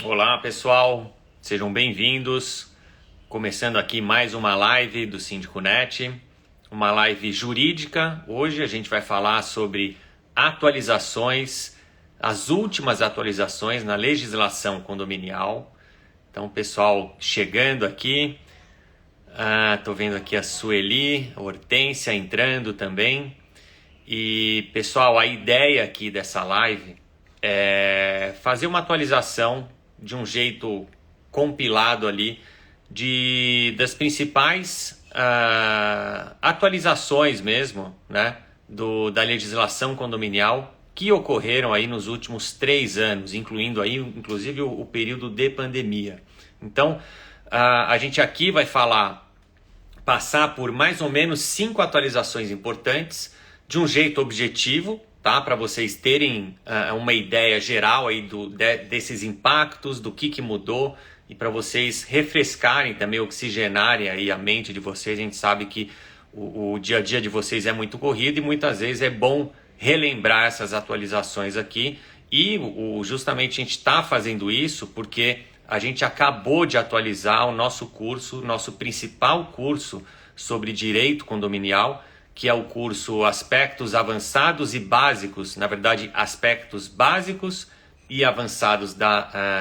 Olá pessoal, sejam bem-vindos. Começando aqui mais uma live do Síndico Net, uma live jurídica. Hoje a gente vai falar sobre atualizações, as últimas atualizações na legislação condominial. Então, pessoal chegando aqui, tô vendo aqui a Sueli, a Hortência entrando também. E pessoal, a ideia aqui dessa live é fazer uma atualização de um jeito compilado ali das principais atualizações mesmo, né, da legislação condominial que ocorreram aí nos últimos 3 anos, incluindo aí inclusive o período de pandemia. Então, a gente aqui vai passar por mais ou menos 5 atualizações importantes de um jeito objetivo, tá? Para vocês terem uma ideia geral aí desses impactos, do que mudou e para vocês refrescarem também, oxigenarem aí a mente de vocês. A gente sabe que o dia a dia de vocês é muito corrido e muitas vezes é bom relembrar essas atualizações aqui e justamente a gente está fazendo isso porque a gente acabou de atualizar o nosso curso, nosso principal curso sobre direito condominial, que é o curso Aspectos Avançados e Básicos, na verdade, Aspectos Básicos e Avançados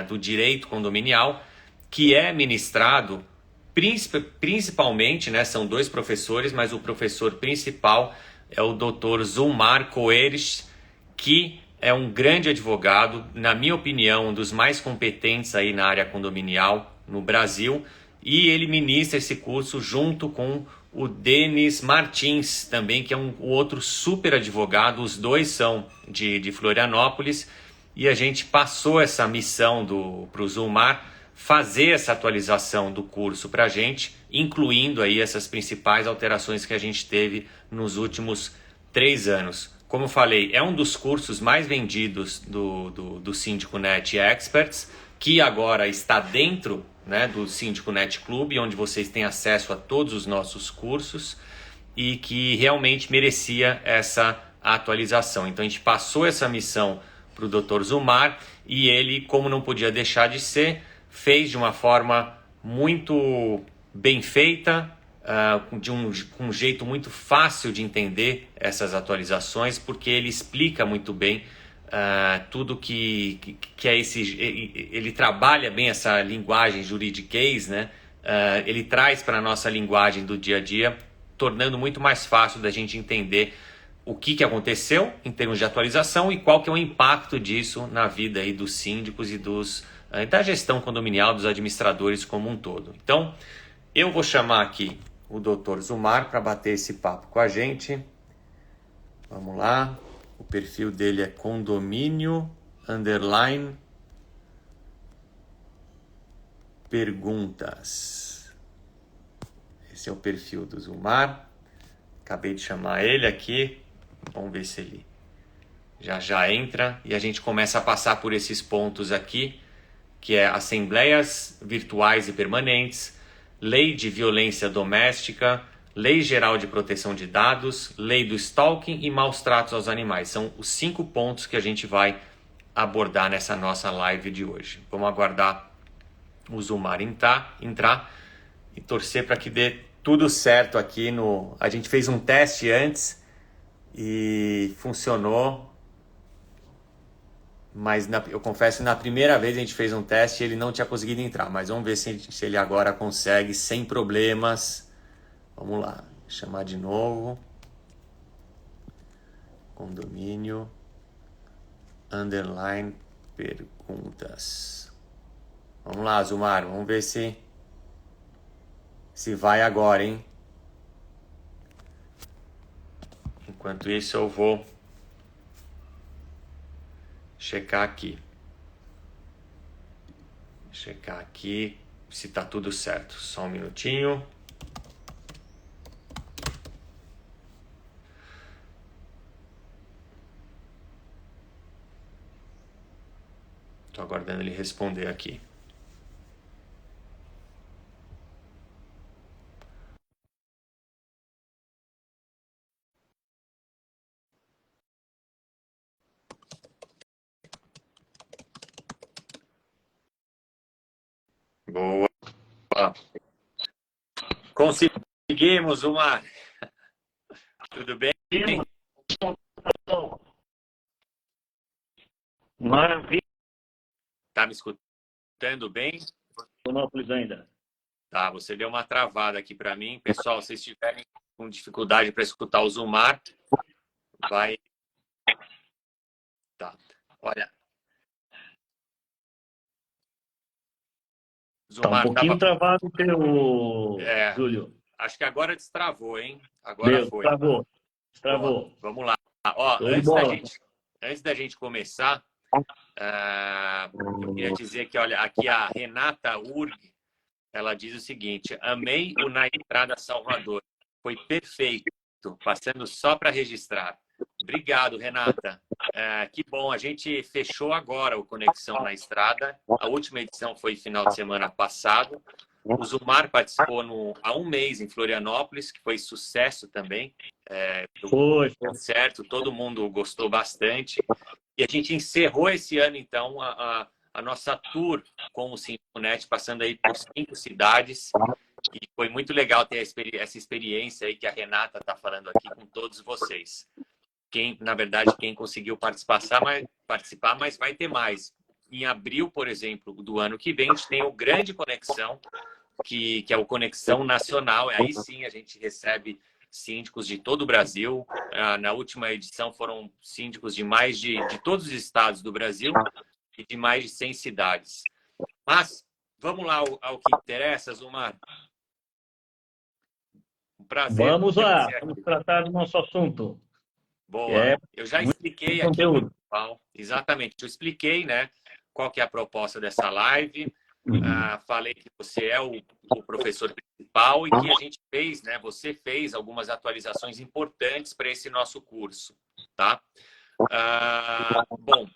do Direito Condominial, que é ministrado principalmente, né, são 2 professores, mas o professor principal é o Dr. Zulmar Coeres, que é um grande advogado, na minha opinião, um dos mais competentes aí na área condominial no Brasil, e ele ministra esse curso junto com o Denis Martins, também, que é um outro super advogado. Os dois são de Florianópolis, e a gente passou essa missão para o Zulmar fazer essa atualização do curso para a gente, incluindo aí essas principais alterações que a gente teve nos últimos 3 anos. Como eu falei, é um dos cursos mais vendidos do Síndico Net Experts, que agora está dentro, né, do Síndico Net Club, onde vocês têm acesso a todos os nossos cursos e que realmente merecia essa atualização. Então a gente passou essa missão para o Dr. Zulmar e ele, como não podia deixar de ser, fez de uma forma muito bem feita, com um jeito muito fácil de entender essas atualizações, porque ele explica muito bem tudo que é ele trabalha bem essa linguagem juridiquês, né? Ele traz para a nossa linguagem do dia a dia, tornando muito mais fácil da gente entender o que aconteceu em termos de atualização e qual que é o impacto disso na vida aí dos síndicos e da gestão condominial, dos administradores como um todo. Então, eu vou chamar aqui o Dr. Zulmar para bater esse papo com a gente. Vamos lá. O perfil dele é condomínio _ perguntas. Esse é o perfil do Zulmar. Acabei de chamar ele aqui. Vamos ver se ele já entra. E a gente começa a passar por esses pontos aqui, que é assembleias virtuais e permanentes, lei de violência doméstica, lei geral de proteção de dados, lei do stalking e maus tratos aos animais. São os 5 pontos que a gente vai abordar nessa nossa live de hoje. Vamos aguardar o Zulmar entrar e torcer para que dê tudo certo aqui A gente fez um teste antes e funcionou. Mas eu confesso que na primeira vez a gente fez um teste e ele não tinha conseguido entrar. Mas vamos ver se ele agora consegue sem problemas. Vamos lá, chamar de novo. Condomínio _ perguntas. Vamos lá, Zulmar, vamos ver se vai agora, hein? Enquanto isso eu vou checar aqui se tá tudo certo. Só um minutinho. Tô aguardando ele responder aqui. Boa. Conseguimos uma. Tudo bem? Maravilha, Tá me escutando bem? Florianópolis ainda. Tá, você deu uma travada aqui para mim. Pessoal, se estiverem com dificuldade para escutar o Zumar, vai. Tá. Olha, Tá um Zumar pouquinho tava. travado o teu, É, Júlio. acho que agora destravou, hein? Agora Deu, foi. travou, Boa. travou. Vamos lá. Ó, Show de bola. antes da gente começar, eu queria dizer que, olha, aqui a Renata Urg, ela diz o seguinte: amei o Na Estrada Salvador. Foi perfeito. Passando só para registrar. Obrigado, Renata. Que bom, a gente fechou agora o Conexão na Estrada. A última edição foi final de semana passado. O Zumar participou há um mês em Florianópolis, que foi sucesso também. Foi, Deu foi. certo, todo mundo gostou bastante. E a gente encerrou esse ano, então, a nossa tour com o Sinfonet, passando aí por 5 cidades. E foi muito legal ter essa experiência aí que a Renata está falando aqui com todos vocês. Na verdade, quem conseguiu participar, mas vai ter mais. Em abril, por exemplo, do ano que vem, a gente tem o Grande Conexão, que é o Conexão Nacional. Aí sim a gente recebe síndicos de todo o Brasil. Na última edição foram síndicos de todos os estados do Brasil e de mais de 100 cidades. Mas vamos lá ao que interessa, Zumar. Um prazer Vamos ter lá, você vamos aqui. tratar do nosso assunto, que Boa. é Eu já muito expliquei aqui para o conteúdo. pessoal, exatamente. Eu expliquei, né, qual que é a proposta dessa live. Falei que você é o professor principal e que a gente fez, né? Você fez algumas atualizações importantes para esse nosso curso, tá? Bom,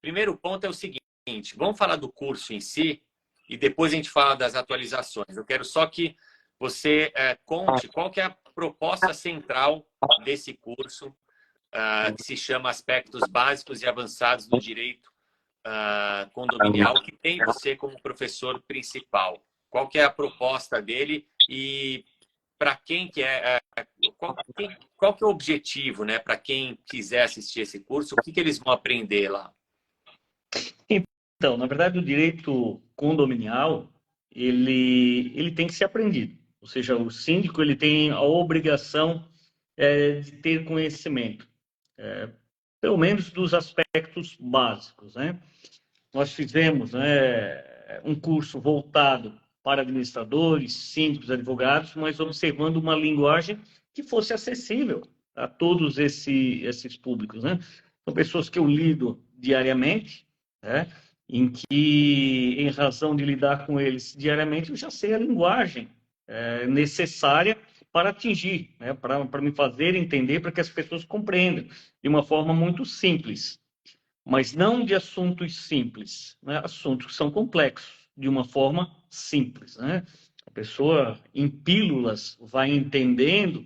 primeiro ponto é o seguinte: vamos falar do curso em si e depois a gente fala das atualizações. Eu quero só que você conte qual que é a proposta central desse curso, que se chama Aspectos Básicos e Avançados do Direito Condominial, que tem você como professor principal. Qual que é a proposta dele e para quem que qual que é o objetivo, né? Para quem quiser assistir esse curso, o que que eles vão aprender lá? Então, na verdade, o direito condominial, ele tem que ser aprendido. Ou seja, o síndico ele tem a obrigação de ter conhecimento, pelo menos dos aspectos básicos, né? Nós fizemos, né, um curso voltado para administradores, síndicos, advogados, mas observando uma linguagem que fosse acessível a todos esses públicos, né? São pessoas que eu lido diariamente, né? Em que, em razão de lidar com eles diariamente, eu já sei a linguagem necessária para atingir, né? Para me fazer entender, para que as pessoas compreendam de uma forma muito simples, mas não de assuntos simples, né? Assuntos que são complexos, de uma forma simples, né? A pessoa, em pílulas, vai entendendo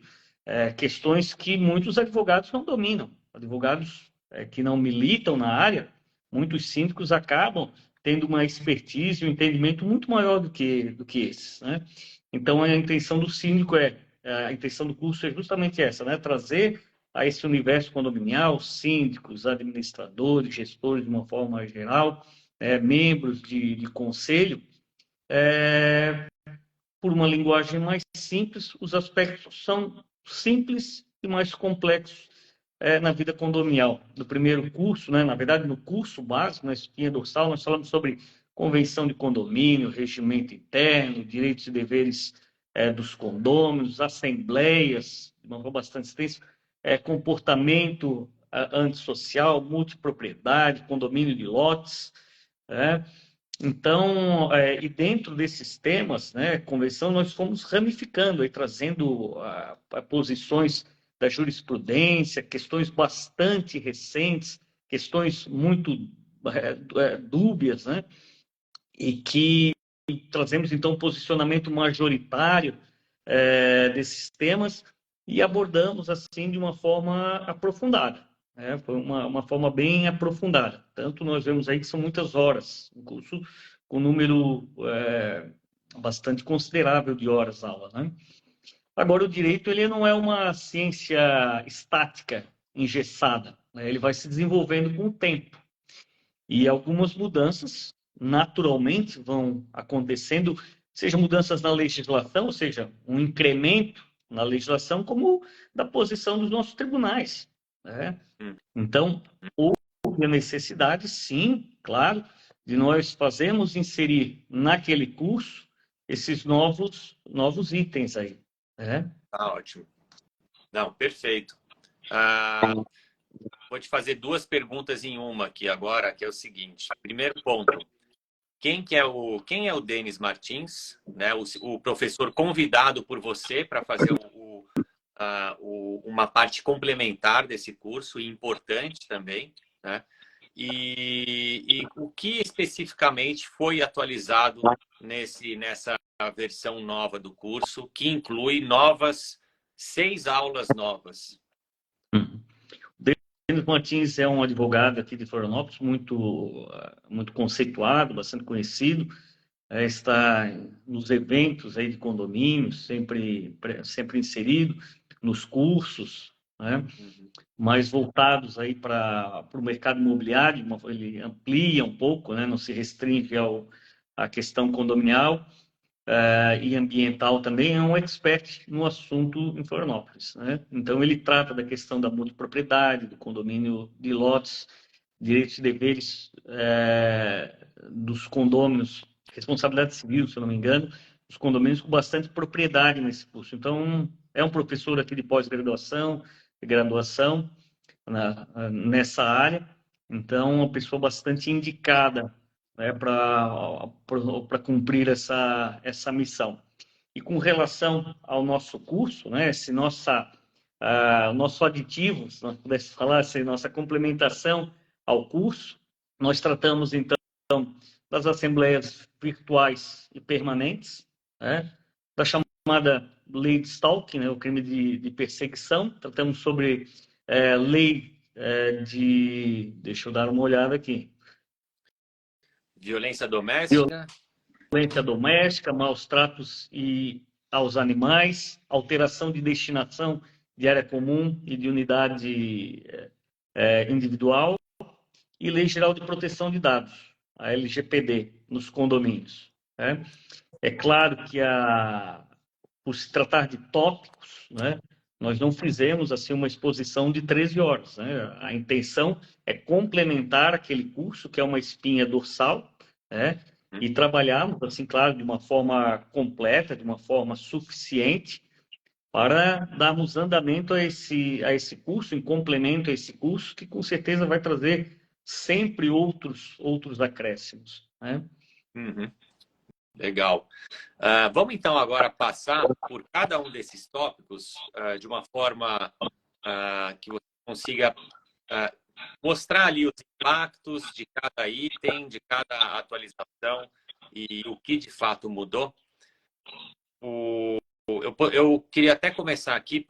questões que muitos advogados não dominam. Advogados que não militam na área, muitos síndicos acabam tendo uma expertise, um entendimento muito maior do que esses, né? Então, a intenção do síndico a intenção do curso é justamente essa, né? Trazer a esse universo condominial, síndicos, administradores, gestores de uma forma geral, membros de conselho, por uma linguagem mais simples. Os aspectos são simples e mais complexos na vida condominial. No primeiro curso, né, na verdade, no curso básico, na espinha dorsal, nós falamos sobre convenção de condomínio, regimento interno, direitos e deveres dos condôminos, assembleias, de uma forma bastante extensa, comportamento antissocial, multipropriedade, condomínio de lotes, né? Então, e dentro desses temas, né, convenção, nós fomos ramificando, aí, trazendo posições da jurisprudência, questões bastante recentes, questões muito dúbias, né, e que trazemos, então, um posicionamento majoritário desses temas e abordamos, assim, de uma forma aprofundada. Foi uma forma bem aprofundada. Tanto nós vemos aí que são muitas horas. Um curso com um número bastante considerável de horas-aula, né? Agora, o direito ele não é uma ciência estática, engessada, né? Ele vai se desenvolvendo com o tempo. E algumas mudanças, naturalmente, vão acontecendo, seja mudanças na legislação, ou seja, um incremento na legislação, como da posição dos nossos tribunais, né? Então, houve a necessidade, sim, claro, de nós fazermos inserir naquele curso esses novos itens aí, né? Tá ótimo. Não, perfeito. Ah, vou te fazer duas perguntas em uma aqui agora, que é o seguinte. Primeiro ponto, quem é o Denis Martins, né? O professor convidado por você para fazer uma parte complementar desse curso, e importante também, né? E o que especificamente foi atualizado nessa versão nova do curso, que inclui 6 aulas novas? Denis Martins é um advogado aqui de Florianópolis, muito conceituado, bastante conhecido, está nos eventos aí de condomínios, sempre inserido, nos cursos, né? Mais voltados aí para o mercado imobiliário, ele amplia um pouco, né? Não se restringe à questão condominial, e ambiental também, é um expert no assunto em Florianópolis, né? Então, ele trata da questão da multipropriedade, do condomínio de lotes, direitos e deveres dos condôminos, responsabilidade civil, se eu não me engano, dos condomínios com bastante propriedade nesse curso. Então, é um professor aqui de pós-graduação, de graduação nessa área, então, uma pessoa bastante indicada, né, para cumprir essa missão. E com relação ao nosso curso, né, nosso aditivo, se nós pudéssemos falar, essa nossa complementação ao curso, nós tratamos, então, das assembleias virtuais e permanentes, né, da chamada lei de stalking, né, o crime de perseguição, tratamos sobre lei deixa eu dar uma olhada aqui. Violência doméstica. Violência doméstica, maus tratos aos animais, alteração de destinação de área comum e de unidade individual e Lei Geral de Proteção de Dados, a LGPD, nos condomínios, né? É claro que, por se tratar de tópicos, né, nós não fizemos assim uma exposição de 13 horas, né? A intenção é complementar aquele curso, que é uma espinha dorsal, né? E trabalharmos, assim, claro, de uma forma completa, de uma forma suficiente, para darmos andamento a esse curso, em complemento a esse curso, que com certeza vai trazer sempre outros acréscimos, né? Uhum. Legal. Vamos então agora passar por cada um desses tópicos de uma forma que você consiga mostrar ali os impactos de cada item, de cada atualização e o que de fato mudou. Eu queria até começar aqui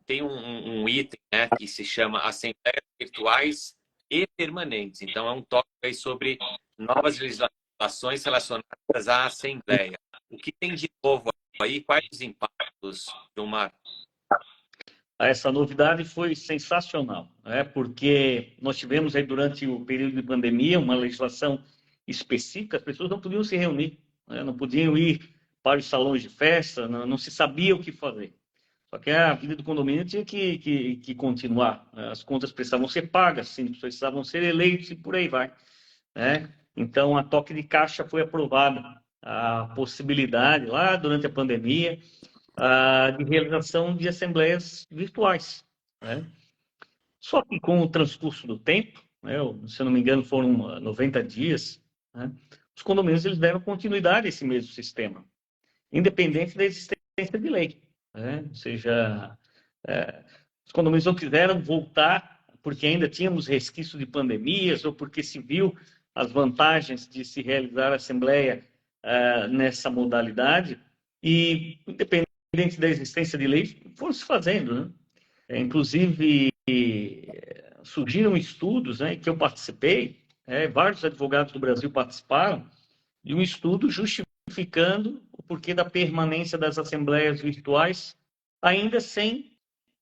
tem um item, né, que se chama Assembleias Virtuais e Permanentes. Então, é um tópico aí sobre novas legislações relacionadas à Assembleia. O que tem de novo aí? Quais os impactos, Gilmar? Essa novidade foi sensacional, né? Porque nós tivemos aí durante o período de pandemia uma legislação específica, as pessoas não podiam se reunir, né? Não podiam ir para os salões de festa, não se sabia o que fazer. Só que a vida do condomínio tinha que continuar, né? As contas precisavam ser pagas, sim, precisavam ser eleitos e por aí vai, né? Então, a toque de caixa foi aprovada, a possibilidade lá durante a pandemia de realização de assembleias virtuais, né? Só que com o transcurso do tempo, né, se eu não me engano foram 90 dias, né, os condomínios eles deram continuidade a esse mesmo sistema, independente da existência de lei, né? Ou seja, os condomínios não quiseram voltar porque ainda tínhamos resquício de pandemias ou porque se viu as vantagens de se realizar a assembleia nessa modalidade e, independente da existência de lei, foram se fazendo, né? Inclusive, surgiram estudos, né, que eu participei, vários advogados do Brasil participaram, de um estudo justificando o porquê da permanência das assembleias virtuais, ainda sem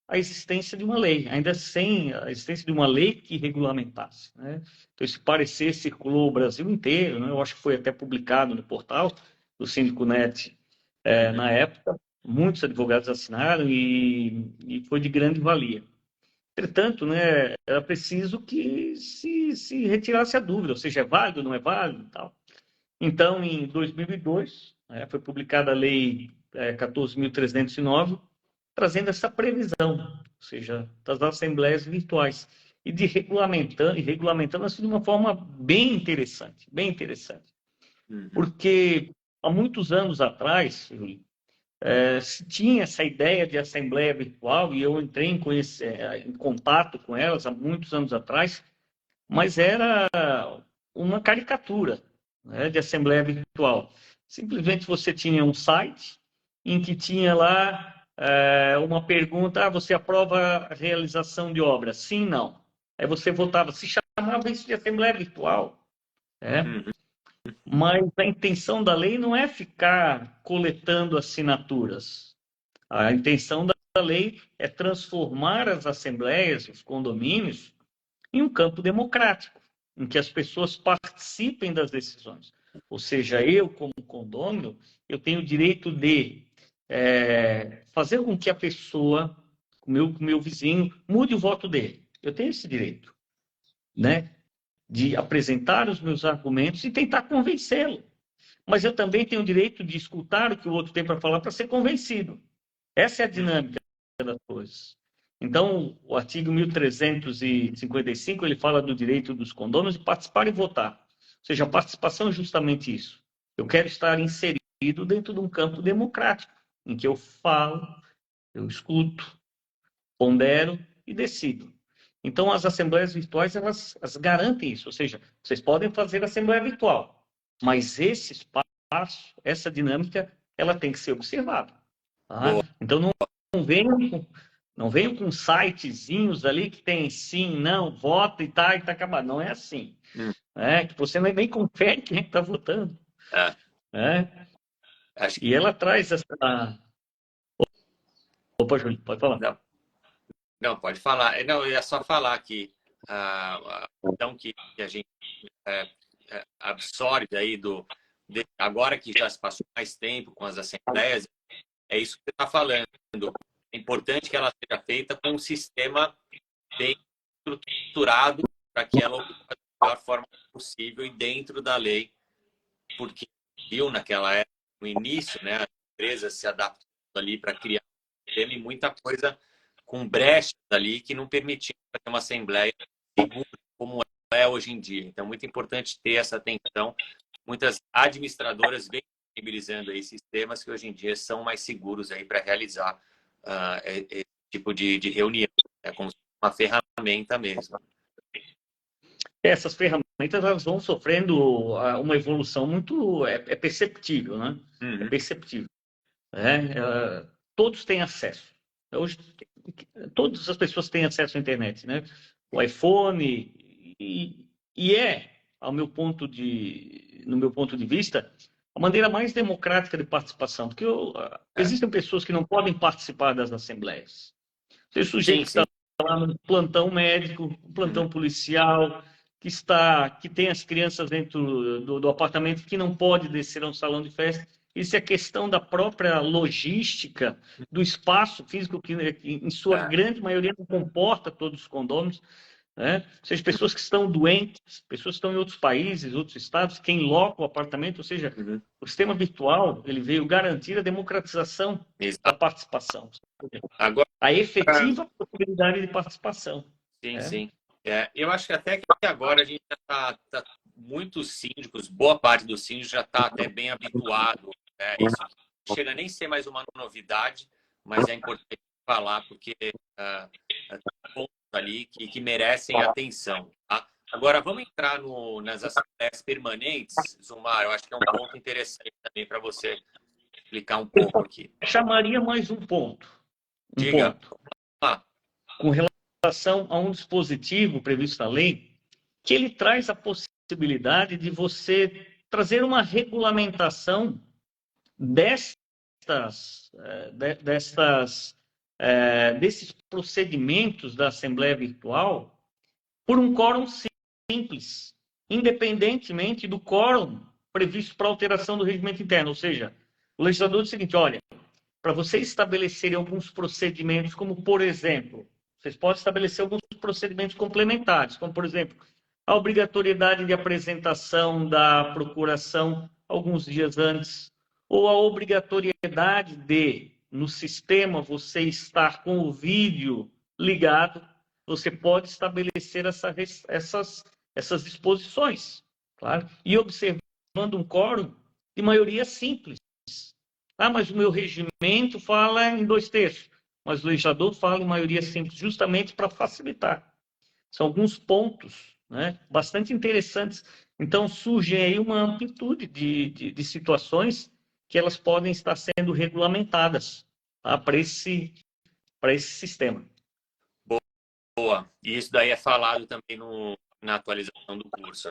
a existência de uma lei, ainda sem a existência de uma lei que regulamentasse, né? Então, esse parecer circulou o Brasil inteiro, né? Eu acho que foi até publicado no portal do Síndico Net, na época. Muitos advogados assinaram e foi de grande valia. Entretanto, né, era preciso que se retirasse a dúvida, ou seja, é válido, não é válido e tal. Então, em 2002, foi publicada a Lei 14.309, trazendo essa previsão, ou seja, das assembleias virtuais, e regulamentando assim de uma forma bem interessante, bem interessante. Porque há muitos anos atrás, Júlio, se tinha essa ideia de assembleia virtual, e eu entrei em contato com elas há muitos anos atrás, mas era uma caricatura, né, de assembleia virtual. Simplesmente você tinha um site em que tinha lá uma pergunta: você aprova a realização de obra? Sim, não. Aí você votava, se chamava isso de assembleia virtual. Né? Mas a intenção da lei não é ficar coletando assinaturas. A intenção da lei é transformar as assembleias, os condomínios, em um campo democrático, em que as pessoas participem das decisões. Ou seja, eu, como condômino, eu tenho o direito de fazer com que a pessoa, o meu vizinho, mude o voto dele. Eu tenho esse direito, né? De apresentar os meus argumentos e tentar convencê-lo. Mas eu também tenho o direito de escutar o que o outro tem para falar para ser convencido. Essa é a dinâmica das coisas. Então, o artigo 1355, ele fala do direito dos condôminos de participar e votar. Ou seja, a participação é justamente isso. Eu quero estar inserido dentro de um campo democrático, em que eu falo, eu escuto, pondero e decido. Então, as assembleias virtuais, elas garantem isso. Ou seja, vocês podem fazer assembleia virtual, mas esse espaço, essa dinâmica, ela tem que ser observada. Tá? Então, não venham com sitezinhos ali que tem sim, não, vota e tá acabado. Não é assim. Que você nem confere quem está votando. Acho que E ela traz essa. Opa, Júlio, pode falar. não, não pode falar. Não, eu ia só falar que então que a gente absorve aí agora que já se passou mais tempo com as assembleias, é isso que você está falando. É importante que ela seja feita com um sistema bem estruturado para que ela ocorra da melhor forma possível e dentro da lei, porque viu naquela época, no início, né, as empresas se adaptando ali para criar um sistema e muita coisa com brechas ali que não permitiam fazer uma assembleia segura como é hoje em dia. Então, é muito importante ter essa atenção. Muitas administradoras vêm disponibilizando aí sistemas que hoje em dia são mais seguros aí para realizar esse tipo de reunião. É como uma ferramenta mesmo. Essas ferramentas, elas vão sofrendo uma evolução muito perceptível, né? É perceptível. Todos têm acesso. Hoje, todas as pessoas têm acesso à internet, né? O iPhone e no meu ponto de vista, a maneira mais democrática de participação, porque existem pessoas que não podem participar das assembleias. Tem sujeito que está lá no plantão médico, plantão policial, que tem as crianças dentro do apartamento, que não pode descer a um salão de festa. Isso é questão da própria logística, do espaço físico, que em sua grande maioria não comporta todos os condôminos. Né? Ou seja, pessoas que estão doentes, pessoas que estão em outros países, outros estados, que enlocam o apartamento. Ou seja, o sistema virtual ele veio garantir a democratização da participação. Agora, a efetiva possibilidade de participação. Sim, sim. Eu acho que até que agora a gente já está muitos síndicos, boa parte dos síndicos já está até bem habituado. Isso não chega nem a ser mais uma novidade, mas é importante falar porque pontos ali que merecem atenção. Tá? Agora, vamos entrar nas assembleias permanentes, Zumar. Eu acho que é um ponto interessante também para você explicar um pouco aqui. Chamaria mais um ponto. Diga. Com relação a um dispositivo previsto na lei, que ele traz a possibilidade de você trazer uma regulamentação desses procedimentos da Assembleia Virtual por um quórum simples, independentemente do quórum previsto para alteração do regimento interno. Ou seja, o legislador diz o seguinte, olha, para vocês estabelecerem alguns procedimentos, como, por exemplo, vocês podem estabelecer alguns procedimentos complementares, como, por exemplo, a obrigatoriedade de apresentação da procuração alguns dias antes, ou a obrigatoriedade de, no sistema, você estar com o vídeo ligado, você pode estabelecer essas disposições, claro, e observando um quórum de maioria simples. Ah, mas o meu regimento fala em 2/3, mas o legislador fala em maioria simples, justamente para facilitar. São alguns pontos, né, bastante interessantes. Então, surge aí uma amplitude de situações que elas podem estar sendo regulamentadas, tá, para esse sistema. Boa. E isso daí é falado também na atualização do curso.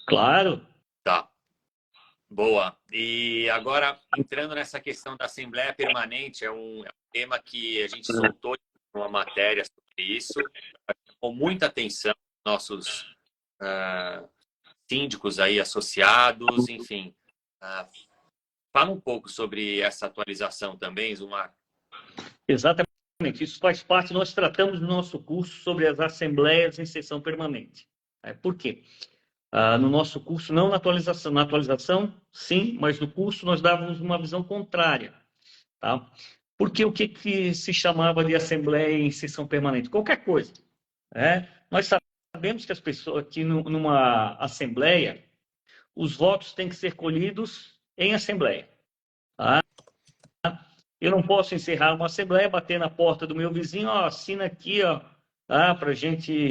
Claro. Tá. Boa. E agora, entrando nessa questão da Assembleia Permanente, é um tema que a gente soltou uma matéria sobre isso, com muita atenção, nossos síndicos aí associados, enfim. Fala um pouco sobre essa atualização também, Zumar. Exatamente. Isso faz parte, nós tratamos no nosso curso sobre as assembleias em sessão permanente. Por quê? No nosso curso, não na atualização, sim, mas no curso nós dávamos uma visão contrária. Tá? Porque o que se chamava de assembleia em sessão permanente? Qualquer coisa. Nós sabemos que as pessoas, que numa assembleia, os votos têm que ser colhidos em assembleia. Tá? Eu não posso encerrar uma assembleia, bater na porta do meu vizinho, assina aqui, tá, para a gente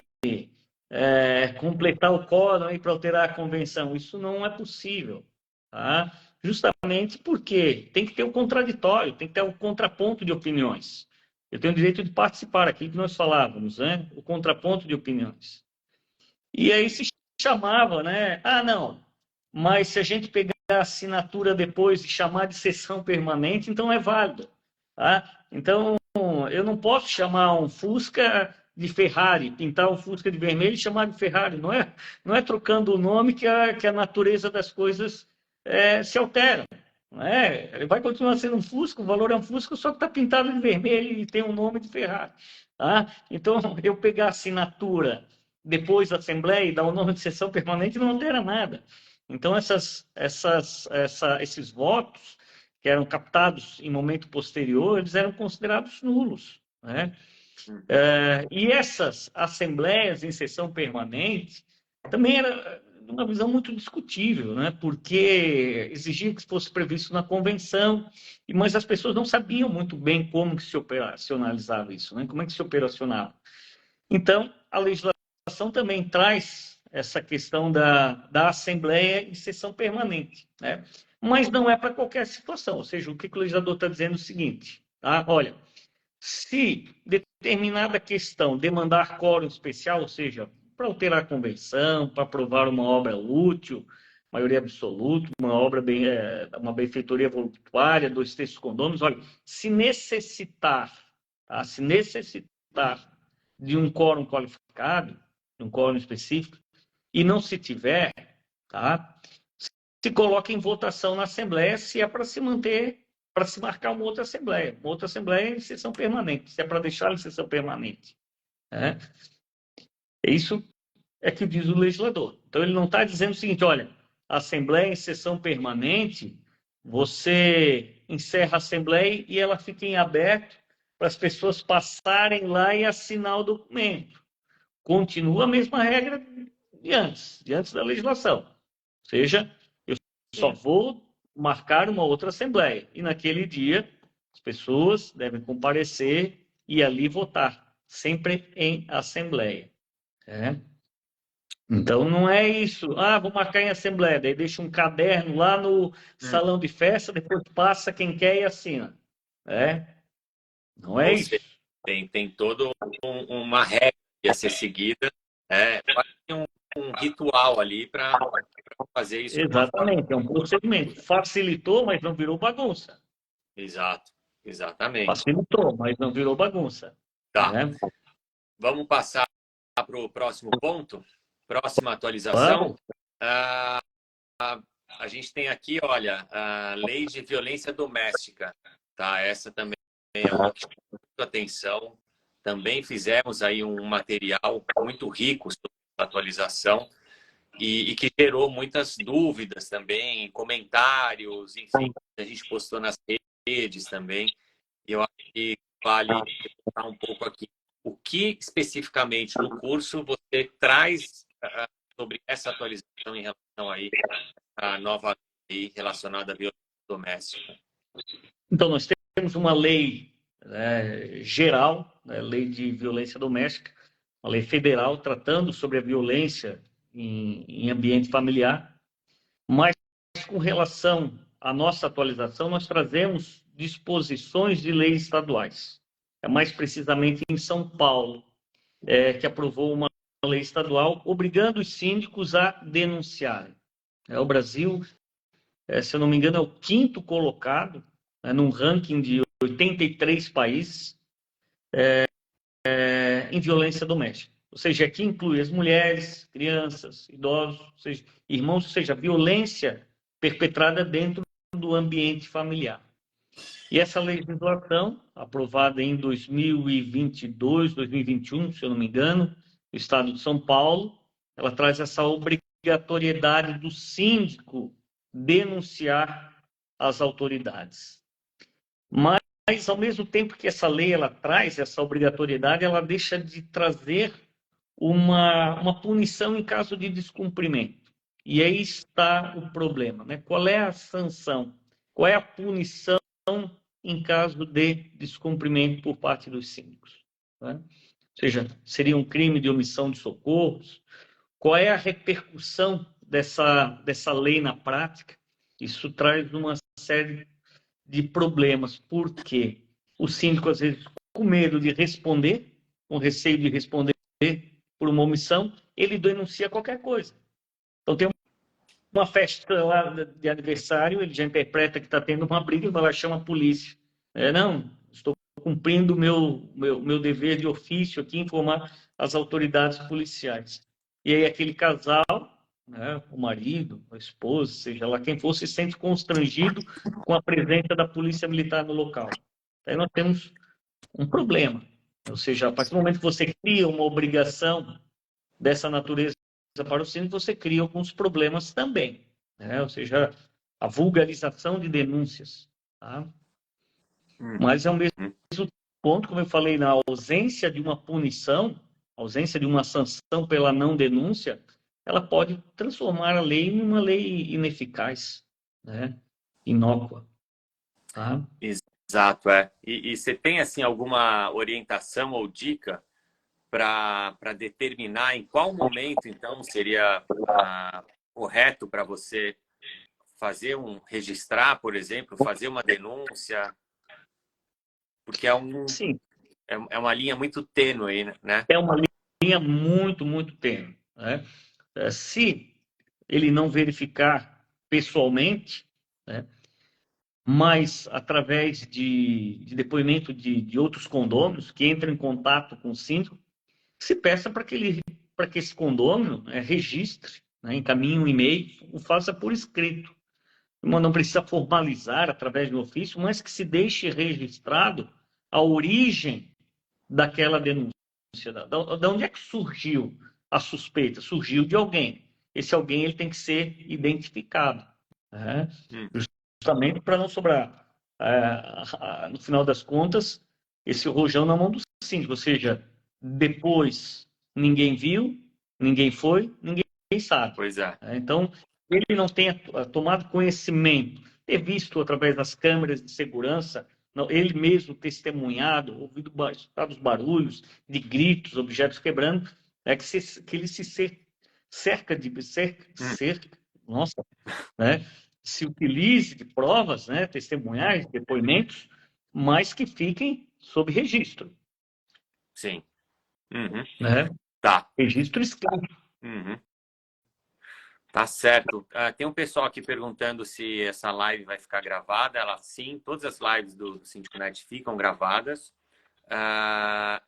completar o quórum aí para alterar a convenção. Isso não é possível, tá? Justamente porque tem que ter o contraditório, tem que ter o contraponto de opiniões. Eu tenho o direito de participar aqui, que nós falávamos, né? O contraponto de opiniões. E aí se chamava, né? Não, mas se a gente pegar a assinatura depois e chamar de sessão permanente, então é válido, tá? Então, eu não posso chamar um Fusca de Ferrari, pintar o Fusca de vermelho e chamar de Ferrari. Não é trocando o nome que a natureza das coisas se altera. Não é? Ele vai continuar sendo um Fusca, o valor é um Fusca, só que está pintado de vermelho e tem um nome de Ferrari. Tá? Então, eu pegar a assinatura depois da Assembleia e dar o nome de sessão permanente não altera nada. Então, esses votos que eram captados em momento posterior, eles eram considerados nulos, né? E essas assembleias em sessão permanente também era uma visão muito discutível, né? Porque exigia que fosse previsto na convenção, mas as pessoas não sabiam muito bem como que se operacionalizava isso, né? Como é que se operacionava. Então, a legislação também traz essa questão da assembleia em sessão permanente, né? Mas não é para qualquer situação. Ou seja, o que o legislador está dizendo é o seguinte, tá? Olha, se determinada questão demandar quórum especial, ou seja, para alterar a convenção, para aprovar uma obra útil, maioria absoluta, uma benfeitoria voluntária, 2/3 condôminos, olha, se necessitar de um quórum qualificado, de um quórum específico, e não se tiver, tá? Se coloca em votação na Assembleia se é para se manter, para se marcar uma outra Assembleia em sessão permanente, se é para deixar em sessão permanente. Né? Isso é que diz o legislador. Então, ele não está dizendo o seguinte, olha, a Assembleia em sessão permanente, você encerra a Assembleia e ela fica em aberto para as pessoas passarem lá e assinar o documento. Continua a mesma regra de antes da legislação. Ou seja, eu só vou marcar uma outra assembleia. E naquele dia, as pessoas devem comparecer e ali votar. Sempre em assembleia. Então, não é isso. Vou marcar em assembleia. Daí deixa um caderno lá no salão de festa, depois passa quem quer e assina. Não é isso. Tem toda uma regra a ser seguida. um ritual ali para fazer isso de uma forma. Exatamente, é um procedimento. Facilitou, mas não virou bagunça. Exato, exatamente. Facilitou, mas não virou bagunça. Tá. Né? Vamos passar para o próximo ponto, próxima atualização. Vamos. Ah, a gente tem aqui, olha, a lei de violência doméstica, tá? Essa também é uma que chama muita atenção. Também fizemos aí um material muito rico sobre a atualização e que gerou muitas dúvidas também, comentários, enfim, a gente postou nas redes também. E eu acho que vale falar um pouco aqui. O que especificamente no curso você traz sobre essa atualização em relação aí à nova lei relacionada à violência doméstica? Então, nós temos uma lei geral, né, lei de violência doméstica, uma lei federal tratando sobre a violência em ambiente familiar, mas com relação à nossa atualização, nós trazemos disposições de leis estaduais. É mais precisamente em São Paulo, que aprovou uma lei estadual obrigando os síndicos a denunciarem. O Brasil, se eu não me engano, é o quinto colocado, num ranking de 83 países em violência doméstica. Ou seja, aqui inclui as mulheres, crianças, idosos, ou seja, irmãos, ou seja, violência perpetrada dentro do ambiente familiar. E essa legislação, aprovada em 2022, 2021, se eu não me engano, no estado de São Paulo, ela traz essa obrigatoriedade do síndico denunciar as autoridades. Mas, ao mesmo tempo que essa lei ela traz essa obrigatoriedade, ela deixa de trazer uma punição em caso de descumprimento. E aí está o problema, né? Qual é a sanção? Qual é a punição em caso de descumprimento por parte dos síndicos? Né? Ou seja, seria um crime de omissão de socorros? Qual é a repercussão dessa lei na prática? Isso traz uma série de problemas, porque o síndico, às vezes, com medo de responder, com receio de responder por uma omissão, ele denuncia qualquer coisa. Então, tem uma festa lá de aniversário, ele já interpreta que está tendo uma briga, vai lá, chama a polícia. Não, estou cumprindo o meu dever de ofício aqui, informar as autoridades policiais. E aí aquele casal, né, o marido, a esposa, seja lá quem for, se sente constrangido com a presença da polícia militar no local. Aí nós temos um problema. Ou seja, a partir do momento que você cria uma obrigação dessa natureza para o síndico, você cria alguns problemas também. Né? Ou seja, a vulgarização de denúncias. Tá? Mas, ao mesmo ponto, como eu falei, na ausência de uma punição, ausência de uma sanção pela não denúncia, ela pode transformar a lei em uma lei ineficaz, né? Inócua. Tá? Exato, é. E você tem assim alguma orientação ou dica para determinar em qual momento então seria correto para você fazer registrar, por exemplo, fazer uma denúncia? Porque Sim, é uma linha muito tênue, né? é uma linha muito, muito tênue. Né? Se ele não verificar pessoalmente, né, mas através de depoimento de outros condôminos que entram em contato com o síndico, se peça para que esse condômino registre, né, encaminhe um e-mail, o faça por escrito. Não precisa formalizar através do ofício, mas que se deixe registrado a origem daquela denúncia. Da onde é que surgiu a suspeita? Surgiu de alguém. Esse alguém ele tem que ser identificado. Né? Justamente para não sobrar, no final das contas, esse rojão na mão do síndico. Ou seja, depois ninguém viu, ninguém foi, ninguém sabe. Pois é. Então, ele não tenha tomado conhecimento, ter visto através das câmeras de segurança, ele mesmo testemunhado, ouvido os barulhos de gritos, objetos quebrando, que ele se cerca, nossa, né? Se utilize de provas, né, testemunhais, depoimentos, mas que fiquem sob registro. Sim. Uhum. Né? Tá. Registro escrito. Uhum. Tá certo. Tem um pessoal aqui perguntando se essa live vai ficar gravada. Ela sim, todas as lives do SíndicoNet ficam gravadas.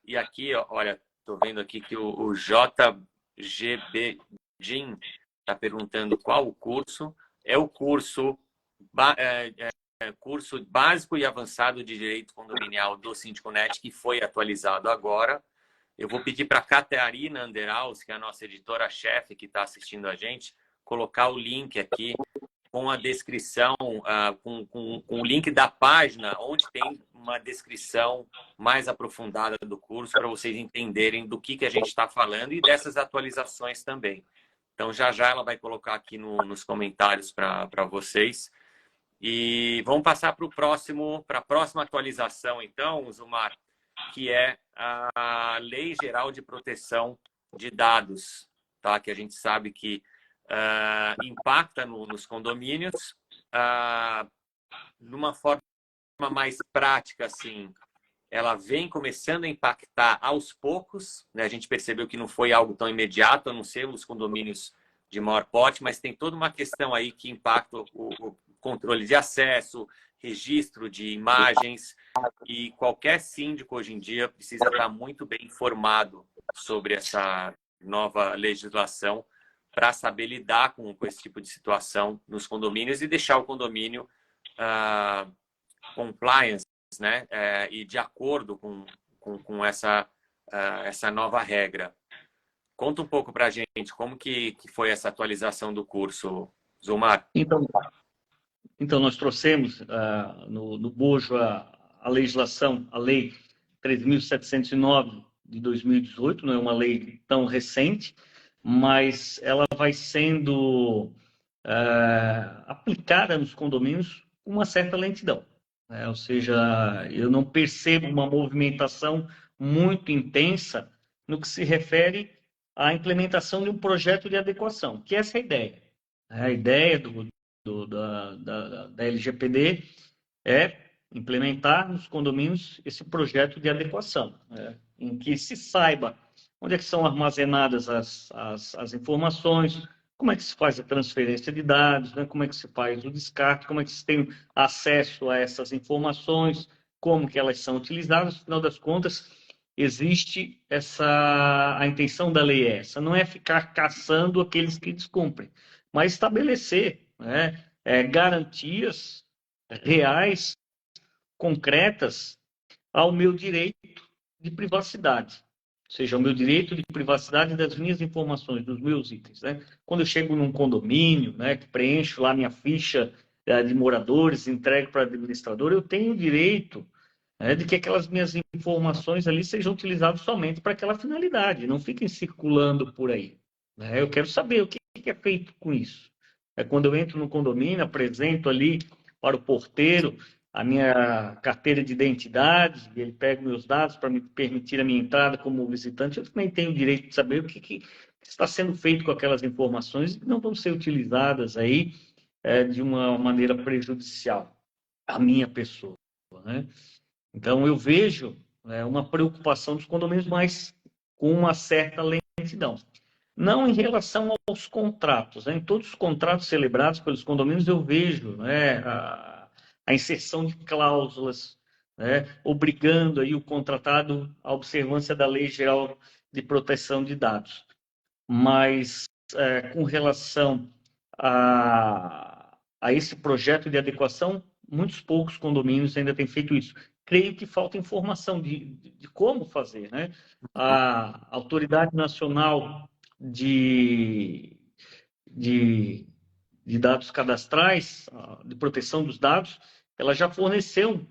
E aqui, ó, olha, estou vendo aqui que o JGB Jim está perguntando qual o curso. É o curso, curso básico e avançado de Direito Condominial do SíndicoNet, que foi atualizado agora. Eu vou pedir para a Catarina Anderaus, que é a nossa editora-chefe que está assistindo a gente, colocar o link aqui com a descrição, com o link da página, onde tem uma descrição mais aprofundada do curso, para vocês entenderem do que a gente está falando e dessas atualizações também. Então, já já ela vai colocar aqui nos comentários para vocês. E vamos passar para a próxima atualização, então, Zumar, que é a Lei Geral de Proteção de Dados, tá? Que a gente sabe que impacta nos condomínios, numa forma mais prática, assim, ela vem começando a impactar aos poucos, né? A gente percebeu que não foi algo tão imediato, a não ser os condomínios de maior porte, mas tem toda uma questão aí que impacta o controle de acesso, registro de imagens, e qualquer síndico hoje em dia precisa estar muito bem informado sobre essa nova legislação para saber lidar com esse tipo de situação nos condomínios e deixar o condomínio compliance, né? E de acordo com essa nova regra. Conta um pouco para a gente como que foi essa atualização do curso, Zumar. Então nós trouxemos no bojo a legislação, a Lei 3.709 de 2018, não é uma lei tão recente, mas ela vai sendo aplicada nos condomínios com uma certa lentidão. Ou seja, eu não percebo uma movimentação muito intensa no que se refere à implementação de um projeto de adequação, que essa é a ideia. A ideia da LGPD é implementar nos condomínios esse projeto de adequação, em que se saiba onde é que são armazenadas as informações, como é que se faz a transferência de dados, né? Como é que se faz o descarte, como é que se tem acesso a essas informações, como que elas são utilizadas. No final das contas, existe a intenção da lei é essa, não é ficar caçando aqueles que descumprem, mas estabelecer, né, garantias reais, concretas ao meu direito de privacidade. Ou seja, o meu direito de privacidade das minhas informações, dos meus itens. Né? Quando eu chego num condomínio, né, que preencho lá minha ficha de moradores, entrego para o administrador, eu tenho o direito de que aquelas minhas informações ali sejam utilizadas somente para aquela finalidade, não fiquem circulando por aí. Né? Eu quero saber o que é feito com isso. Quando eu entro no condomínio, apresento ali para o porteiro a minha carteira de identidade, ele pega meus dados para me permitir a minha entrada como visitante, eu também tenho o direito de saber o que está sendo feito com aquelas informações que não vão ser utilizadas aí de uma maneira prejudicial à minha pessoa. Né? Então, eu vejo uma preocupação dos condomínios, mas com uma certa lentidão. Não em relação aos contratos. Né? Em todos os contratos celebrados pelos condomínios, eu vejo a inserção de cláusulas, né? Obrigando aí o contratado à observância da Lei Geral de Proteção de Dados. Mas, com relação a esse projeto de adequação, muitos poucos condomínios ainda têm feito isso. Creio que falta informação de como fazer. Né? A Autoridade Nacional de dados cadastrais, de proteção dos dados, ela já forneceu,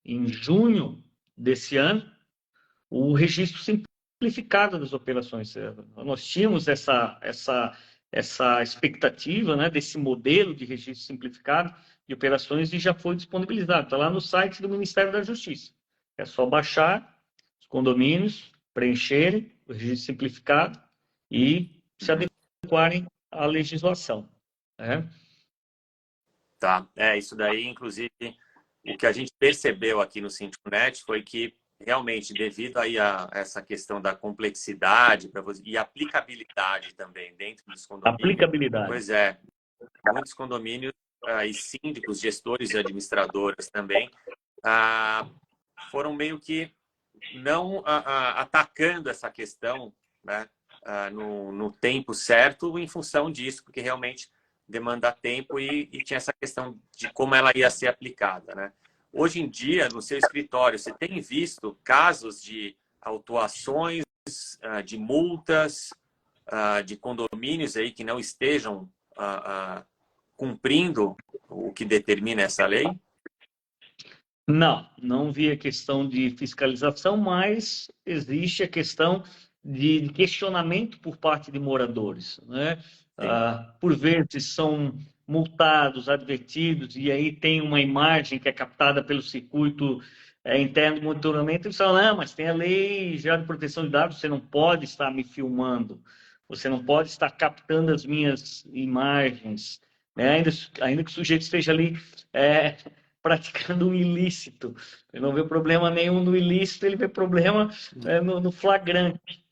em junho desse ano, o registro simplificado das operações. Nós tínhamos essa expectativa, né, desse modelo de registro simplificado de operações e já foi disponibilizado. Está lá no site do Ministério da Justiça. É só baixar os condomínios, preencherem o registro simplificado e se adequarem à legislação. Né? Tá, isso daí, inclusive, o que a gente percebeu aqui no SíndicoNet foi que realmente, devido aí a essa questão da complexidade e aplicabilidade também dentro dos condomínios, Aplicabilidade. pois é, muitos condomínios e síndicos, gestores e administradoras também ah, foram meio que não atacando essa questão, né, no tempo certo em função disso, porque realmente demanda tempo e tinha essa questão de como ela ia ser aplicada, né? Hoje em dia, no seu escritório, você tem visto casos de autuações, de multas, de condomínios aí que não estejam cumprindo o que determina essa lei? Não, não vi a questão de fiscalização, mas existe a questão de questionamento por parte de moradores, né? Sim. Por vezes são multados, advertidos, e aí tem uma imagem que é captada pelo circuito interno de monitoramento, e eles falam, não, mas tem a lei já de proteção de dados, você não pode estar me filmando, você não pode estar captando as minhas imagens, né? Ainda que o sujeito esteja ali praticando um ilícito. Ele não vê problema nenhum no ilícito, ele vê problema no flagrante.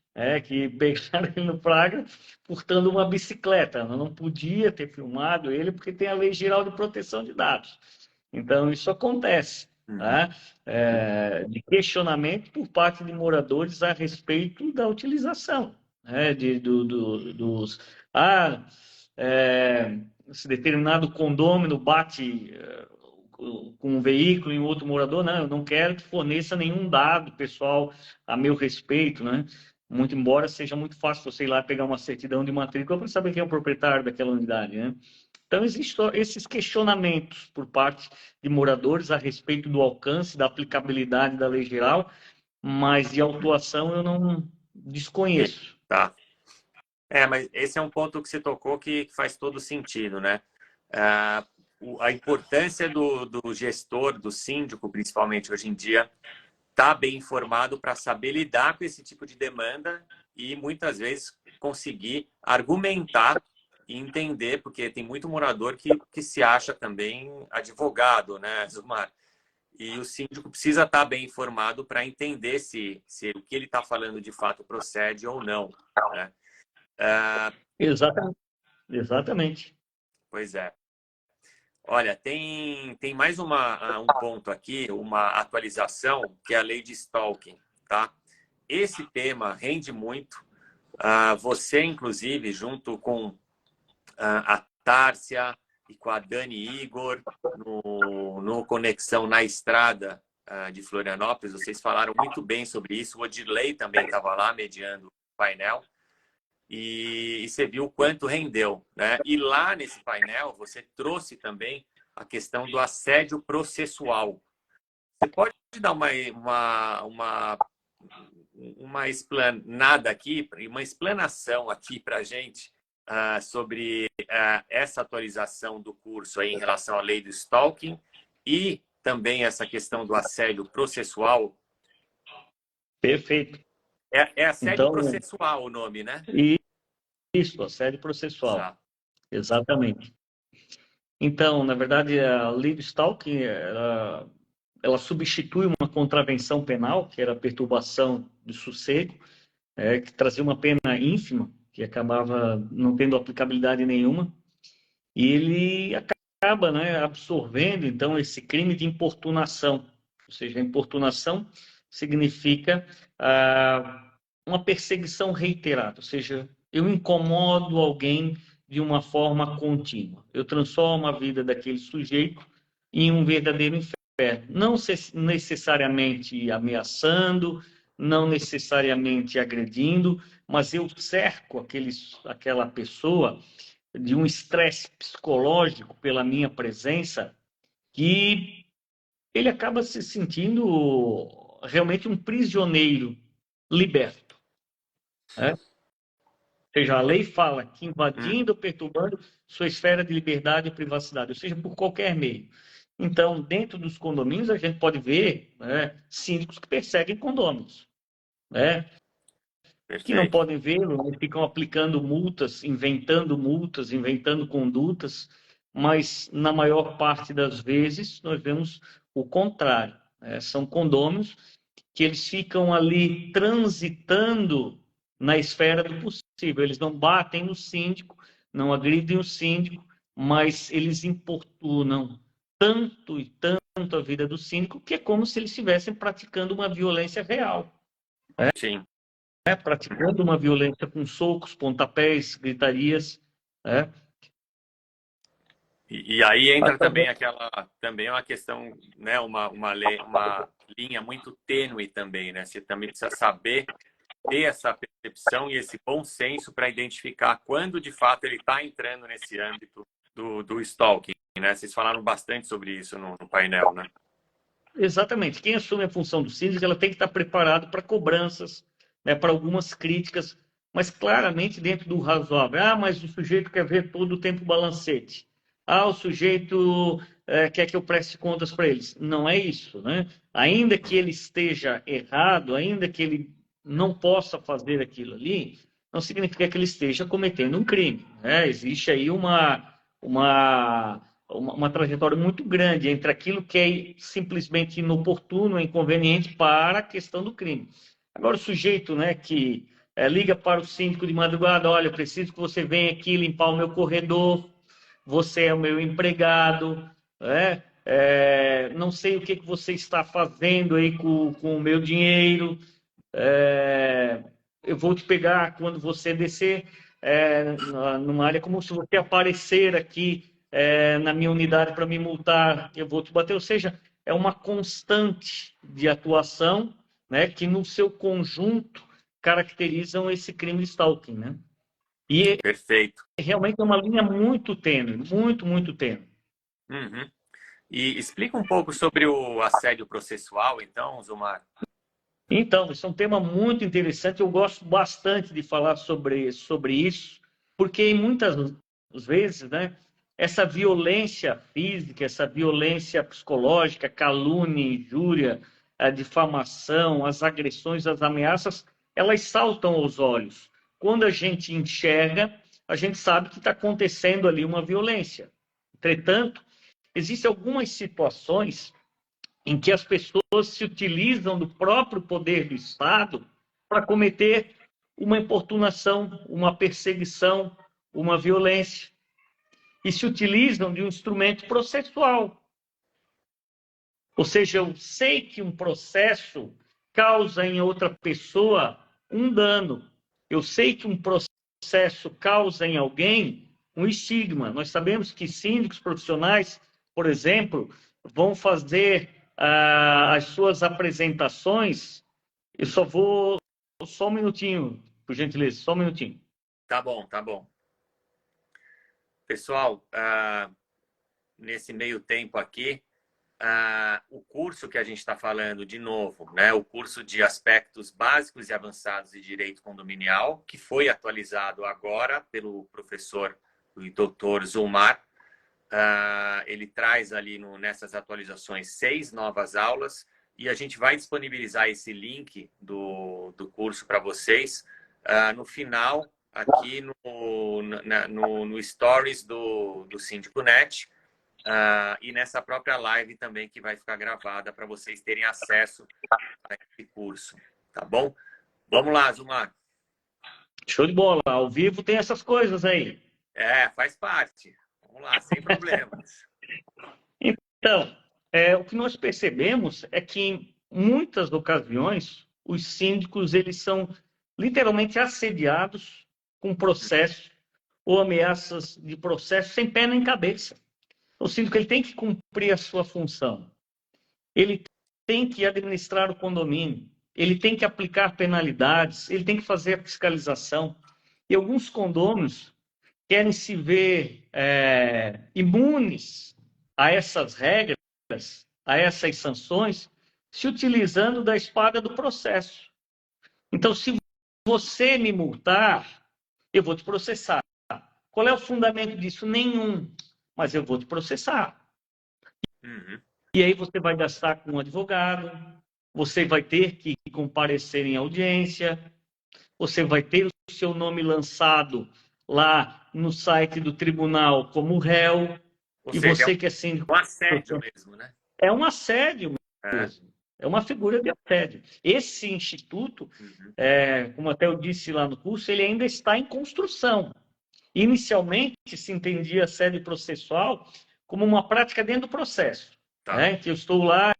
Que pegaram ele no flagra furtando uma bicicleta. Eu não podia ter filmado ele porque tem a Lei Geral de Proteção de Dados. Então, isso acontece. Uhum. Tá? De questionamento por parte de moradores a respeito da utilização, né? Dos... esse determinado condômino bate com um veículo e um outro morador, não, eu não quero que forneça nenhum dado pessoal a meu respeito, né? Muito embora seja muito fácil você ir lá pegar uma certidão de matrícula para saber quem é o proprietário daquela unidade, né? Então, existem esses questionamentos por parte de moradores a respeito do alcance, da aplicabilidade da lei geral, mas de autuação eu não desconheço. Tá. Mas esse é um ponto que você tocou que faz todo sentido, né? A importância do gestor, do síndico, principalmente hoje em dia, estar bem informado para saber lidar com esse tipo de demanda e muitas vezes conseguir argumentar e entender, porque tem muito morador que se acha também advogado, né, Zumar? E o síndico precisa estar bem informado para entender se o que ele está falando de fato procede ou não, né? Exatamente. Exatamente. Pois é. Olha, tem mais um ponto aqui, uma atualização, que é a lei de stalking, tá? Esse tema rende muito. Você, inclusive, junto com a Tárcia e com a Dani Igor, no Conexão na Estrada de Florianópolis, vocês falaram muito bem sobre isso. O Odilei também estava lá mediando o painel. E você viu o quanto rendeu, né? E lá nesse painel você trouxe também a questão do assédio processual. Você pode dar uma explanada aqui, uma explanação aqui para a gente sobre essa atualização do curso aí em relação à lei do stalking e também essa questão do assédio processual? Perfeito. É assédio Então, processual o nome, né? isso, assédio processual. Exato. Exatamente. Então, na verdade, a lei do stalking, ela substitui uma contravenção penal, que era a perturbação do sossego, que trazia uma pena ínfima, que acabava não tendo aplicabilidade nenhuma, e ele acaba, né, absorvendo, então, esse crime de importunação. Ou seja, a importunação significa uma perseguição reiterada, ou seja, eu incomodo alguém de uma forma contínua. Eu transformo a vida daquele sujeito em um verdadeiro inferno. Não necessariamente ameaçando, não necessariamente agredindo, mas eu cerco aquela pessoa de um estresse psicológico pela minha presença, que ele acaba se sentindo realmente um prisioneiro liberto, né? Ou seja, a lei fala que invadindo ou perturbando sua esfera de liberdade e privacidade, ou seja, por qualquer meio. Então, dentro dos condomínios, a gente pode ver, né, síndicos que perseguem condôminos, né, que não Perfeito. podem vê-lo, né, ficam aplicando multas, inventando condutas, mas na maior parte das vezes nós vemos o contrário, né? São condôminos que eles ficam ali transitando na esfera do possível. Eles não batem no síndico, não agridem o síndico, mas eles importunam tanto e tanto a vida do síndico que é como se eles estivessem praticando uma violência real. Sim. Praticando uma violência com socos, pontapés, gritarias. Né? E aí entra também também uma questão, né, uma linha muito tênue também, né? Você também precisa saber ter essa percepção e esse bom senso para identificar quando de fato ele está entrando nesse âmbito do stalking, né? Vocês falaram bastante sobre isso no painel, né? Exatamente. Quem assume a função do síndico, ela tem que estar preparado para cobranças, né, para algumas críticas, mas claramente dentro do razoável. Ah, mas o sujeito quer ver todo o tempo o balancete. Ah, o sujeito quer que eu preste contas para eles. Não é isso, né? Ainda que ele esteja errado, ainda que ele não possa fazer aquilo ali, não significa que ele esteja cometendo um crime. Né? Existe aí uma trajetória muito grande entre aquilo que é simplesmente inoportuno, inconveniente para a questão do crime. Agora, o sujeito, né, que liga para o síndico de madrugada, olha, eu preciso que você venha aqui limpar o meu corredor, você é o meu empregado, né? Não sei o que você está fazendo aí com o meu dinheiro, eu vou te pegar quando você descer numa área como se você aparecer aqui na minha unidade para me multar, eu vou te bater. Ou seja, é uma constante de atuação, né, que no seu conjunto caracterizam esse crime de stalking, né? E Perfeito. realmente é uma linha muito tênue, muito, muito tênue. Uhum. E explica um pouco sobre o assédio processual, então, Zumar. Então, isso é um tema muito interessante. Eu gosto bastante de falar sobre isso, porque muitas vezes, né, essa violência física, essa violência psicológica, calúnia, injúria, a difamação, as agressões, as ameaças, elas saltam aos olhos. Quando a gente enxerga, a gente sabe que está acontecendo ali uma violência. Entretanto, existem algumas situações em que as pessoas se utilizam do próprio poder do Estado para cometer uma importunação, uma perseguição, uma violência, e se utilizam de um instrumento processual. Ou seja, eu sei que um processo causa em outra pessoa um dano. Eu sei que um processo causa em alguém um estigma. Nós sabemos que síndicos profissionais, por exemplo, vão fazer as suas apresentações. Eu só vou. Só um minutinho, por gentileza, só um minutinho. Tá bom, tá bom. Pessoal, nesse meio tempo aqui, o curso que a gente está falando, de novo, né, o curso de aspectos básicos e avançados de direito condominial, que foi atualizado agora pelo professor e doutor Zulmar. Ele traz ali nessas atualizações 6 novas aulas e a gente vai disponibilizar esse link do curso para vocês no final, aqui no Stories do Síndico Net. E nessa própria live também, que vai ficar gravada para vocês terem acesso a esse curso, tá bom? Vamos lá, Zumar. Show de bola. Ao vivo tem essas coisas aí. Faz parte. Vamos lá, sem problemas. Então, o que nós percebemos é que em muitas ocasiões os síndicos eles são literalmente assediados com processo ou ameaças de processo sem pé nem cabeça. O síndico ele tem que cumprir a sua função. Ele tem que administrar o condomínio. Ele tem que aplicar penalidades. Ele tem que fazer a fiscalização. E alguns condôminos querem se ver imunes a essas regras, a essas sanções, se utilizando da espada do processo. Então, se você me multar, eu vou te processar. Qual é o fundamento disso? Nenhum. Mas eu vou te processar. Uhum. E aí você vai gastar com um advogado, você vai ter que comparecer em audiência, você vai ter o seu nome lançado lá no site do tribunal como réu, Ou e seja, você que é síndico... um assédio mesmo, né? É um assédio É. mesmo. É uma figura de assédio. Esse instituto, como até eu disse lá no curso, ele ainda está em construção. Inicialmente, se entendia assédio processual como uma prática dentro do processo, Tá. né? Que eu estou lá,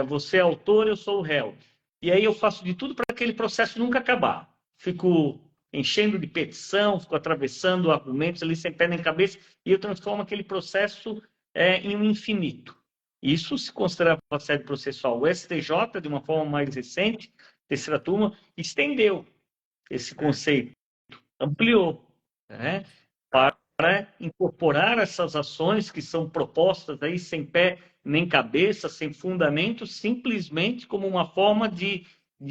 você é autor, eu sou o réu. E aí eu faço de tudo para aquele processo nunca acabar. Fico enchendo de petição, fico atravessando argumentos ali sem pé nem cabeça, e eu transformo aquele processo em um infinito. Isso se considera assédio processual. O STJ, de uma forma mais recente, terceira turma, estendeu esse conceito, ampliou, né? Tá. Para incorporar essas ações que são propostas aí sem pé nem cabeça, sem fundamento, simplesmente como uma forma de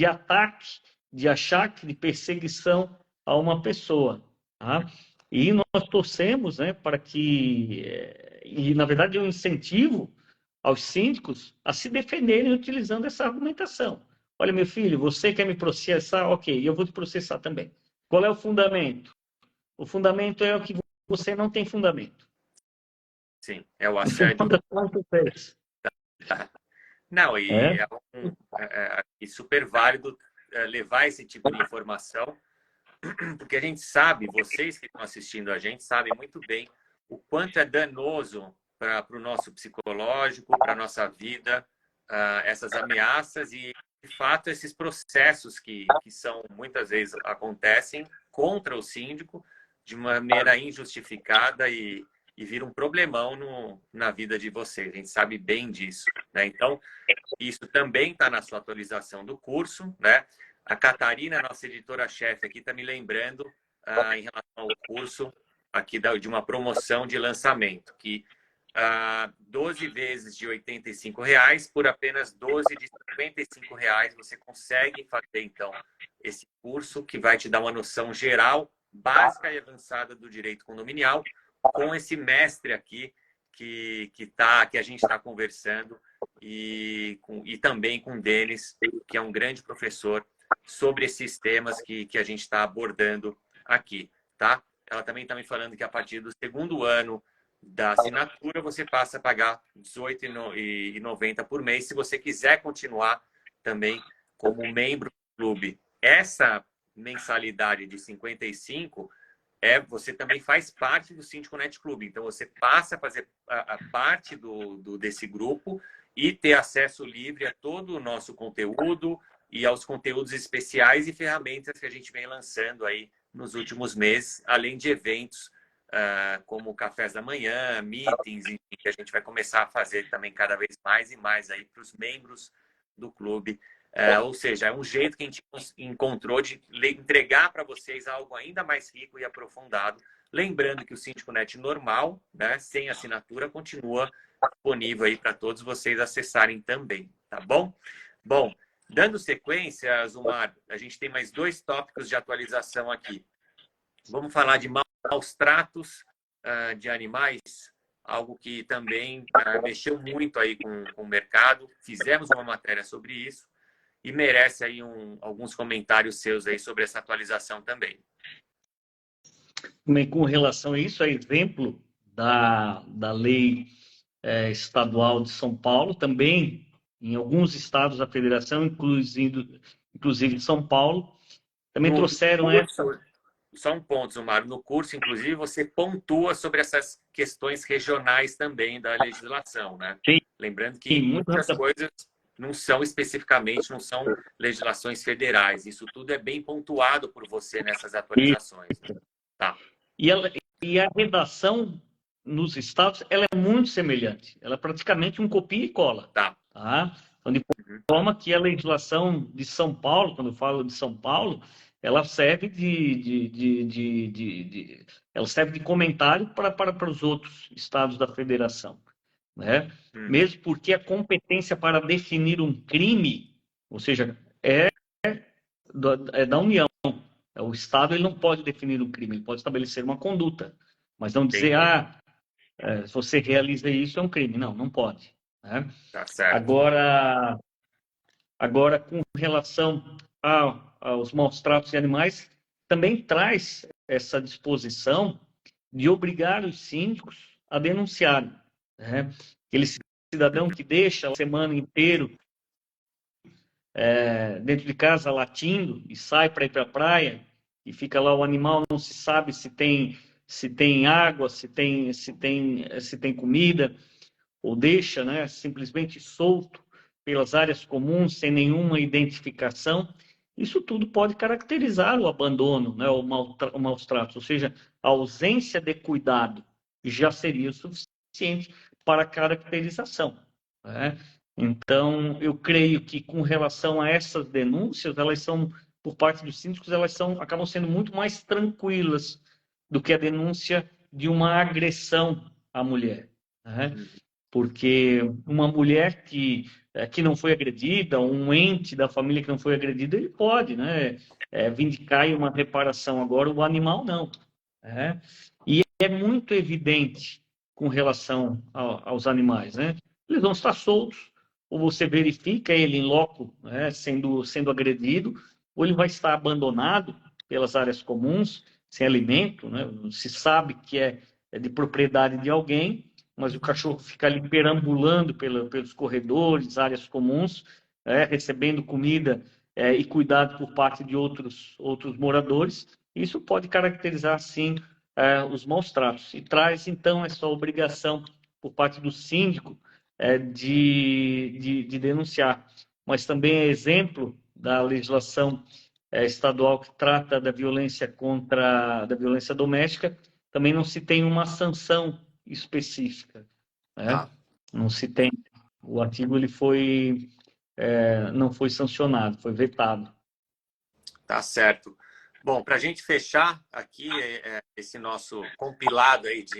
ataque, de achaque, de perseguição a uma pessoa. Tá? E nós torcemos, né, para que, e na verdade eu incentivo aos síndicos a se defenderem utilizando essa argumentação. Olha, meu filho, você quer me processar? Ok, eu vou te processar também. Qual é o fundamento? O fundamento é o que você não tem fundamento. Sim, é o No final assédio. das contas, é isso. Não, e É? é super válido levar esse tipo de informação, porque a gente sabe, vocês que estão assistindo a gente sabem muito bem o quanto é danoso para o nosso psicológico, para a nossa vida, essas ameaças e, de fato, esses processos que são, muitas vezes, acontecem contra o síndico de maneira injustificada e vira um problemão na vida de vocês. A gente sabe bem disso, né? Então, isso também está na sua atualização do curso, né? A Catarina, nossa editora-chefe aqui, está me lembrando em relação ao curso aqui de uma promoção de lançamento, que 12 vezes de R$ 85 por apenas 12 de R$ 55 você consegue fazer, então, esse curso que vai te dar uma noção geral, básica e avançada do direito condominial, com esse mestre aqui que a gente está conversando e também com o Denis, que é um grande professor sobre esses temas que a gente está abordando aqui, tá? Ela também está me falando que a partir do segundo ano da assinatura você passa a pagar R$ 18,90 por mês, se você quiser continuar também como membro do clube. Essa mensalidade de 55 você também faz parte do Síndico Net Clube. Então, você passa a fazer a parte desse grupo e ter acesso livre a todo o nosso conteúdo e aos conteúdos especiais e ferramentas que a gente vem lançando aí nos últimos meses, além de eventos como cafés da manhã, meetings, enfim, que a gente vai começar a fazer também cada vez mais e mais aí para os membros do clube. Ou seja, é um jeito que a gente encontrou de entregar para vocês algo ainda mais rico e aprofundado. Lembrando que o Síndico Net normal, né, sem assinatura, continua disponível aí para todos vocês acessarem também, tá bom? Bom, dando sequência, Zumar, a gente tem mais 2 tópicos de atualização aqui. Vamos falar de maus tratos de animais, algo que também mexeu muito aí com o mercado. Fizemos uma matéria sobre isso e merece aí alguns comentários seus aí sobre essa atualização também. Com relação a isso, é exemplo da lei estadual de São Paulo, também em alguns estados da federação, inclusive São Paulo, também trouxeram essa... Só um ponto, Zumar. No curso, inclusive, você pontua sobre essas questões regionais também da legislação, né? Sim, Lembrando que muitas coisas não são especificamente, não são legislações federais. Isso tudo é bem pontuado por você nessas atualizações. Né? Tá. E a redação nos estados, ela é muito semelhante. Ela é praticamente um copia e cola. Tá. Então, de forma que a legislação de São Paulo, quando eu falo de São Paulo, ela serve ela serve de comentário para os outros estados da federação. Né? Mesmo porque a competência para definir um crime, ou seja, é da União. O Estado ele não pode definir um crime, ele pode estabelecer uma conduta, mas não dizer, se você realiza isso é um crime. Não, não pode. Né? Tá certo. Agora, com relação aos maus tratos de animais, também traz essa disposição de obrigar os síndicos a denunciarem. Né? Aquele cidadão que deixa a semana inteira dentro de casa latindo e sai para ir para a praia e fica lá o animal, não se sabe se tem água, se tem comida, ou deixa, né, simplesmente solto pelas áreas comuns, sem nenhuma identificação, isso tudo pode caracterizar o abandono, né, o maus tratos, ou seja, a ausência de cuidado já seria o suficiente para a caracterização, né? Então, eu creio que com relação a essas denúncias, elas são, por parte dos síndicos, acabam sendo muito mais tranquilas do que a denúncia de uma agressão à mulher, né? Porque uma mulher que não foi agredida, um ente da família que não foi agredido, ele pode, né, vindicar uma reparação. Agora, o animal não, né? E é muito evidente com relação aos animais, né? Eles vão estar soltos, ou você verifica ele em loco, né, sendo agredido, ou ele vai estar abandonado pelas áreas comuns, sem alimento, né? Se sabe que é de propriedade de alguém, mas o cachorro fica ali perambulando pelos corredores, áreas comuns, recebendo comida e cuidado por parte de outros moradores. Isso pode caracterizar, sim, os maus tratos. E traz, então, essa obrigação por parte do síndico de denunciar. Mas também é exemplo da legislação estadual que trata da da violência doméstica, também não se tem uma sanção específica, né? Tá, Não se tem. O artigo não foi sancionado, foi vetado. tá certo. Bom, para a gente fechar aqui esse nosso compilado aí de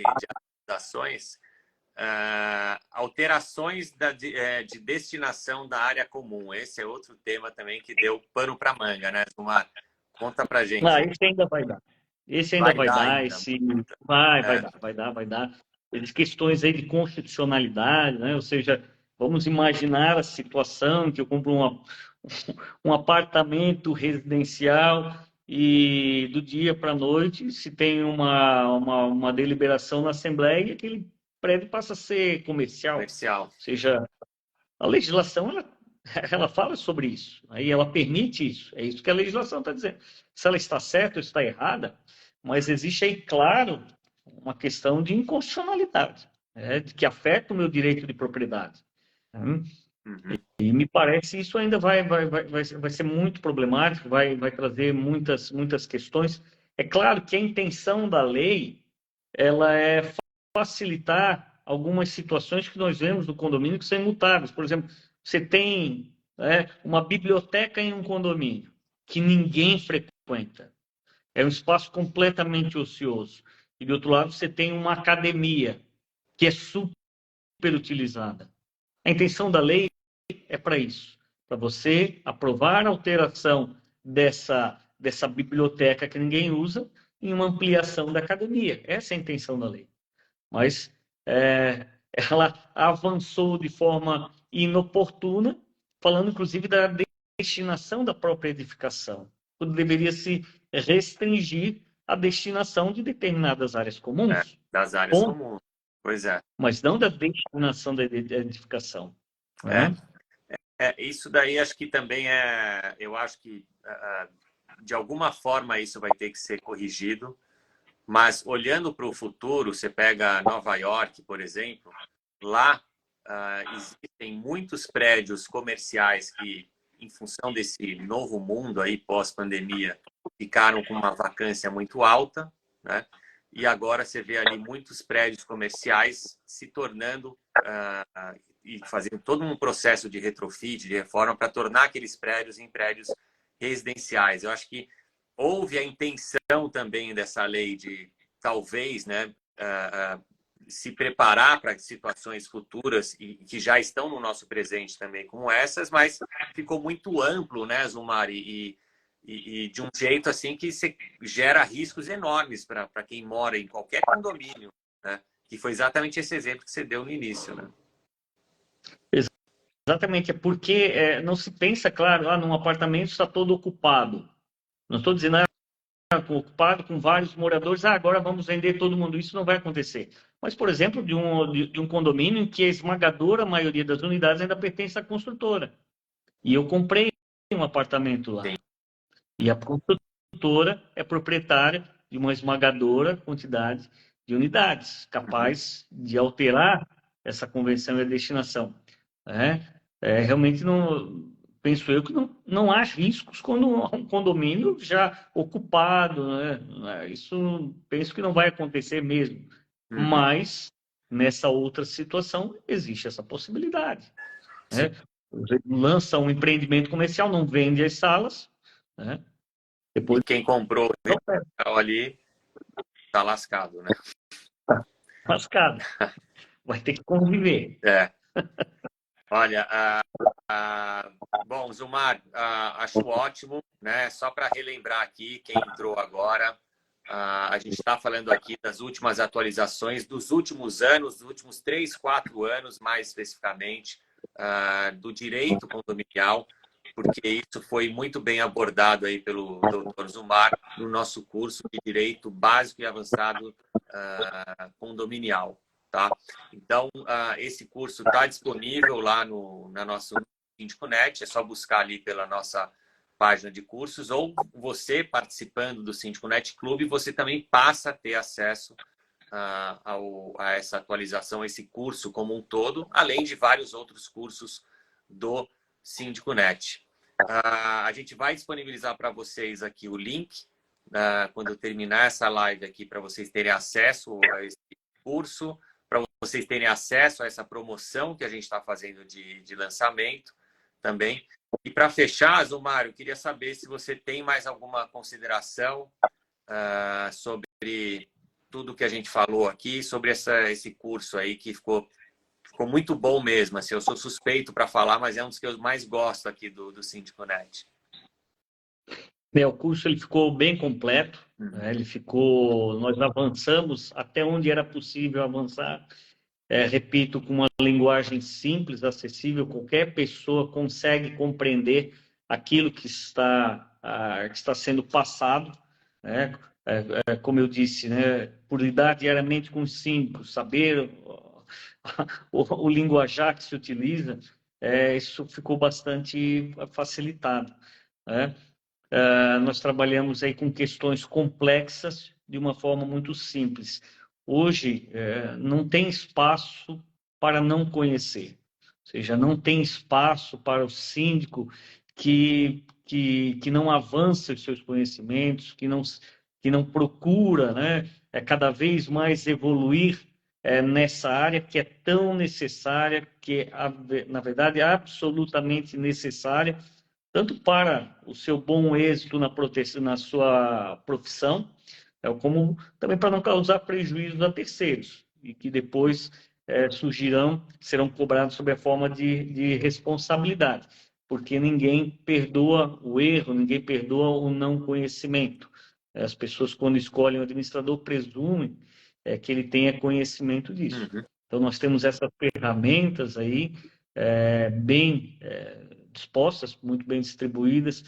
ações, alterações de destinação da área comum. Esse é outro tema também que deu pano para manga, né, Gilmar? Conta para gente. Esse ainda vai dar. Esse ainda Vai vai dar dar, ainda. esse vai É, dar, vai dar, vai dar. As questões aí de constitucionalidade, né? Ou seja, vamos imaginar a situação que eu compro um apartamento residencial e do dia para a noite se tem uma deliberação na Assembleia e aquele prédio passa a ser comercial. Ou comercial. seja, a legislação ela fala sobre isso, aí ela permite isso, é isso que a legislação está dizendo. Se ela está certa ou está errada, mas existe aí, claro, uma questão de inconstitucionalidade, de que afeta o meu direito de propriedade. Né? Uhum. E me parece isso ainda vai ser muito problemático, vai trazer muitas questões. É claro que a intenção da lei ela é facilitar algumas situações que nós vemos no condomínio que são imutáveis. Por exemplo, você tem uma biblioteca em um condomínio que ninguém frequenta. É um espaço completamente ocioso. E, do outro lado, você tem uma academia que é super utilizada. A intenção da lei é para isso, para você aprovar a alteração dessa biblioteca que ninguém usa em uma ampliação da academia. Essa é a intenção da lei. Mas ela avançou de forma inoportuna, falando inclusive da destinação da própria edificação, quando deveria se restringir a destinação de determinadas áreas comuns, Das áreas ponto, comuns. Pois é. mas não da destinação da edificação. É. Né? Isso daí acho que também eu acho que de alguma forma isso vai ter que ser corrigido, mas olhando para o futuro, você pega Nova York, por exemplo, lá existem muitos prédios comerciais que, em função desse novo mundo aí pós-pandemia, ficaram com uma vacância muito alta, né? E agora você vê ali muitos prédios comerciais se tornando e fazendo todo um processo de retrofit, de reforma, para tornar aqueles prédios em prédios residenciais. Eu acho que houve a intenção também dessa lei de, talvez, né, se preparar para situações futuras e que já estão no nosso presente também, como essas, mas ficou muito amplo, né, Zumari? E de um jeito assim que você gera riscos enormes para quem mora em qualquer condomínio, né? Que foi exatamente esse exemplo que você deu no início, né? Exatamente, é porque não se pensa, claro, num apartamento está todo ocupado. Não estou dizendo ocupado com vários moradores, agora vamos vender todo mundo. Isso não vai acontecer. Mas, por exemplo, de um condomínio em que a esmagadora maioria das unidades ainda pertence à construtora. E eu comprei um apartamento lá. Sim. E a construtora é proprietária de uma esmagadora quantidade de unidades, capaz de alterar essa convenção e a destinação. Realmente não, penso eu que não há riscos quando há um condomínio já ocupado, né? Isso penso que não vai acontecer mesmo. Uhum. Mas nessa outra situação existe essa possibilidade, Sim. né? Lança um empreendimento comercial, não vende as salas, né? E Depois quem comprou o não perde, residencial ali tá lascado, né? tá lascado, vai ter que conviver. É. Olha, bom, Zumar, acho ótimo, né? Só para relembrar aqui quem entrou agora, a gente está falando aqui das últimas atualizações dos últimos anos, dos últimos 3, 4 anos, mais especificamente, do direito condominial, porque isso foi muito bem abordado aí pelo Dr. Zumar no nosso curso de Direito Básico e Avançado Condominial, tá? Então, esse curso está disponível lá na nosso SíndicoNet, é só buscar ali pela nossa página de cursos, ou você participando do SíndicoNet Clube, você também passa a ter acesso a essa atualização, a esse curso como um todo, além de vários outros cursos do SíndicoNet. A gente vai disponibilizar para vocês aqui o link, quando eu terminar essa live aqui, para vocês terem acesso a esse curso, para vocês terem acesso a essa promoção que a gente está fazendo de lançamento também. E para fechar, Zumar, eu queria saber se você tem mais alguma consideração sobre tudo que a gente falou aqui, sobre esse curso aí que ficou muito bom mesmo. Assim, eu sou suspeito para falar, mas é um dos que eu mais gosto aqui do SíndicoNet. O curso ele ficou bem completo, né? Nós avançamos até onde era possível avançar. Repito, com uma linguagem simples, acessível, qualquer pessoa consegue compreender aquilo que está sendo passado, né? Como eu disse, né? Por lidar diariamente com os síndicos, saber o linguajar que se utiliza, isso ficou bastante facilitado, né? Nós trabalhamos aí com questões complexas de uma forma muito simples. Hoje, não tem espaço para não conhecer, ou seja, não tem espaço para o síndico que não avança os seus conhecimentos, que não procura, né, cada vez mais evoluir nessa área que é tão necessária, que na verdade é absolutamente necessária, tanto para o seu bom êxito na sua profissão, como também para não causar prejuízo a terceiros, e que depois serão cobrados sob a forma de responsabilidade, porque ninguém perdoa o erro, ninguém perdoa o não conhecimento. As pessoas, quando escolhem o administrador, presumem que ele tenha conhecimento disso. Uhum. Então, nós temos essas ferramentas aí, bem dispostas, muito bem distribuídas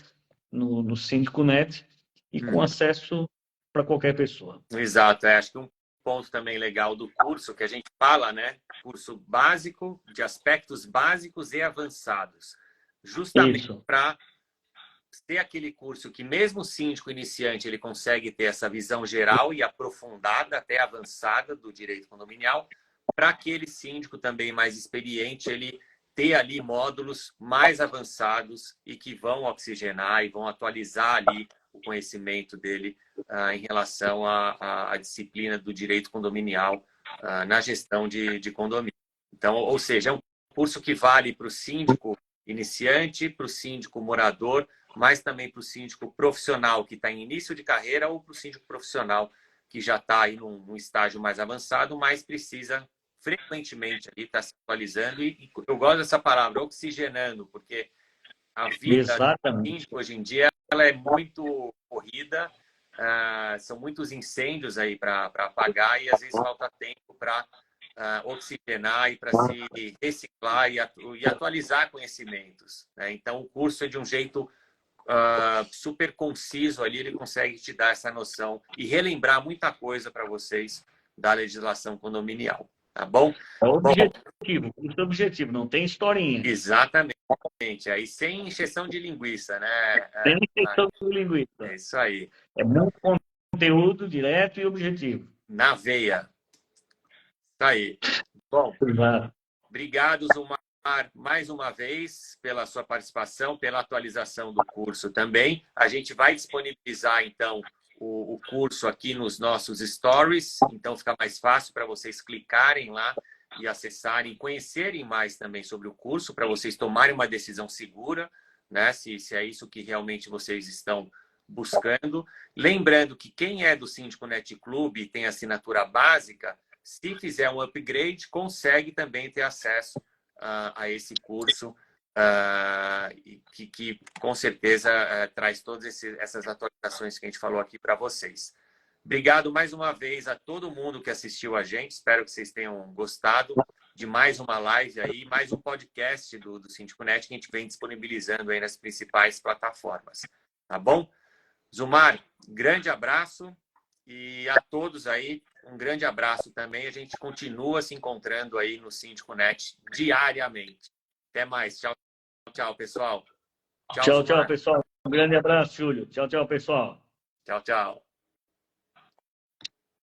no SíndicoNet e com acesso para qualquer pessoa. Exato, acho que um ponto também legal do curso que a gente fala, né? Curso básico, de aspectos básicos e avançados, justamente Isso. para ter aquele curso que mesmo o síndico iniciante ele consegue ter essa visão geral e aprofundada, até avançada do direito condominial, para aquele síndico também mais experiente ele ter ali módulos mais avançados e que vão oxigenar e vão atualizar ali o conhecimento dele em relação à disciplina do direito condominial na gestão de condomínio. Então, ou seja, é um curso que vale para o síndico iniciante, para o síndico morador, mas também para o síndico profissional que está em início de carreira ou para o síndico profissional que já está aí num estágio mais avançado, mas precisa frequentemente ali estar se atualizando. E eu gosto dessa palavra, oxigenando, porque a vida do Exatamente. síndico hoje em dia ela é muito corrida, são muitos incêndios aí para apagar e às vezes falta tempo para oxigenar e para se reciclar e atualizar conhecimentos, né? Então, o curso é de um jeito super conciso ali, ele consegue te dar essa noção e relembrar muita coisa para vocês da legislação condominial, tá bom? É o Bom, objetivo, esse é o objetivo, não tem historinha. exatamente. Gente, aí sem encheção de linguiça, né? Sem questão de É linguiça. isso aí. É muito conteúdo direto e objetivo. Na veia. Tá aí. Bom, Exato. obrigado, Zumar, mais uma vez pela sua participação, pela atualização do curso também. A gente vai disponibilizar, então, o curso aqui nos nossos stories, então fica mais fácil para vocês clicarem lá e acessarem, conhecerem mais também sobre o curso, para vocês tomarem uma decisão segura, né? Se é isso que realmente vocês estão buscando. Lembrando que quem é do Síndico Net Club e tem assinatura básica, se fizer um upgrade, consegue também ter acesso a esse curso, que com certeza traz todas essas atualizações que a gente falou aqui para vocês. Obrigado mais uma vez a todo mundo que assistiu a gente. Espero que vocês tenham gostado de mais uma live aí, mais um podcast do Síndico Net que a gente vem disponibilizando aí nas principais plataformas. Tá bom? Zumar, grande abraço e a todos aí, um grande abraço também. A gente continua se encontrando aí no Síndico Net diariamente. Até mais. Tchau, tchau, pessoal. Tchau, Tchau, tchau, Zumar. pessoal. Um grande abraço, Júlio. Tchau, tchau, pessoal. Tchau, tchau.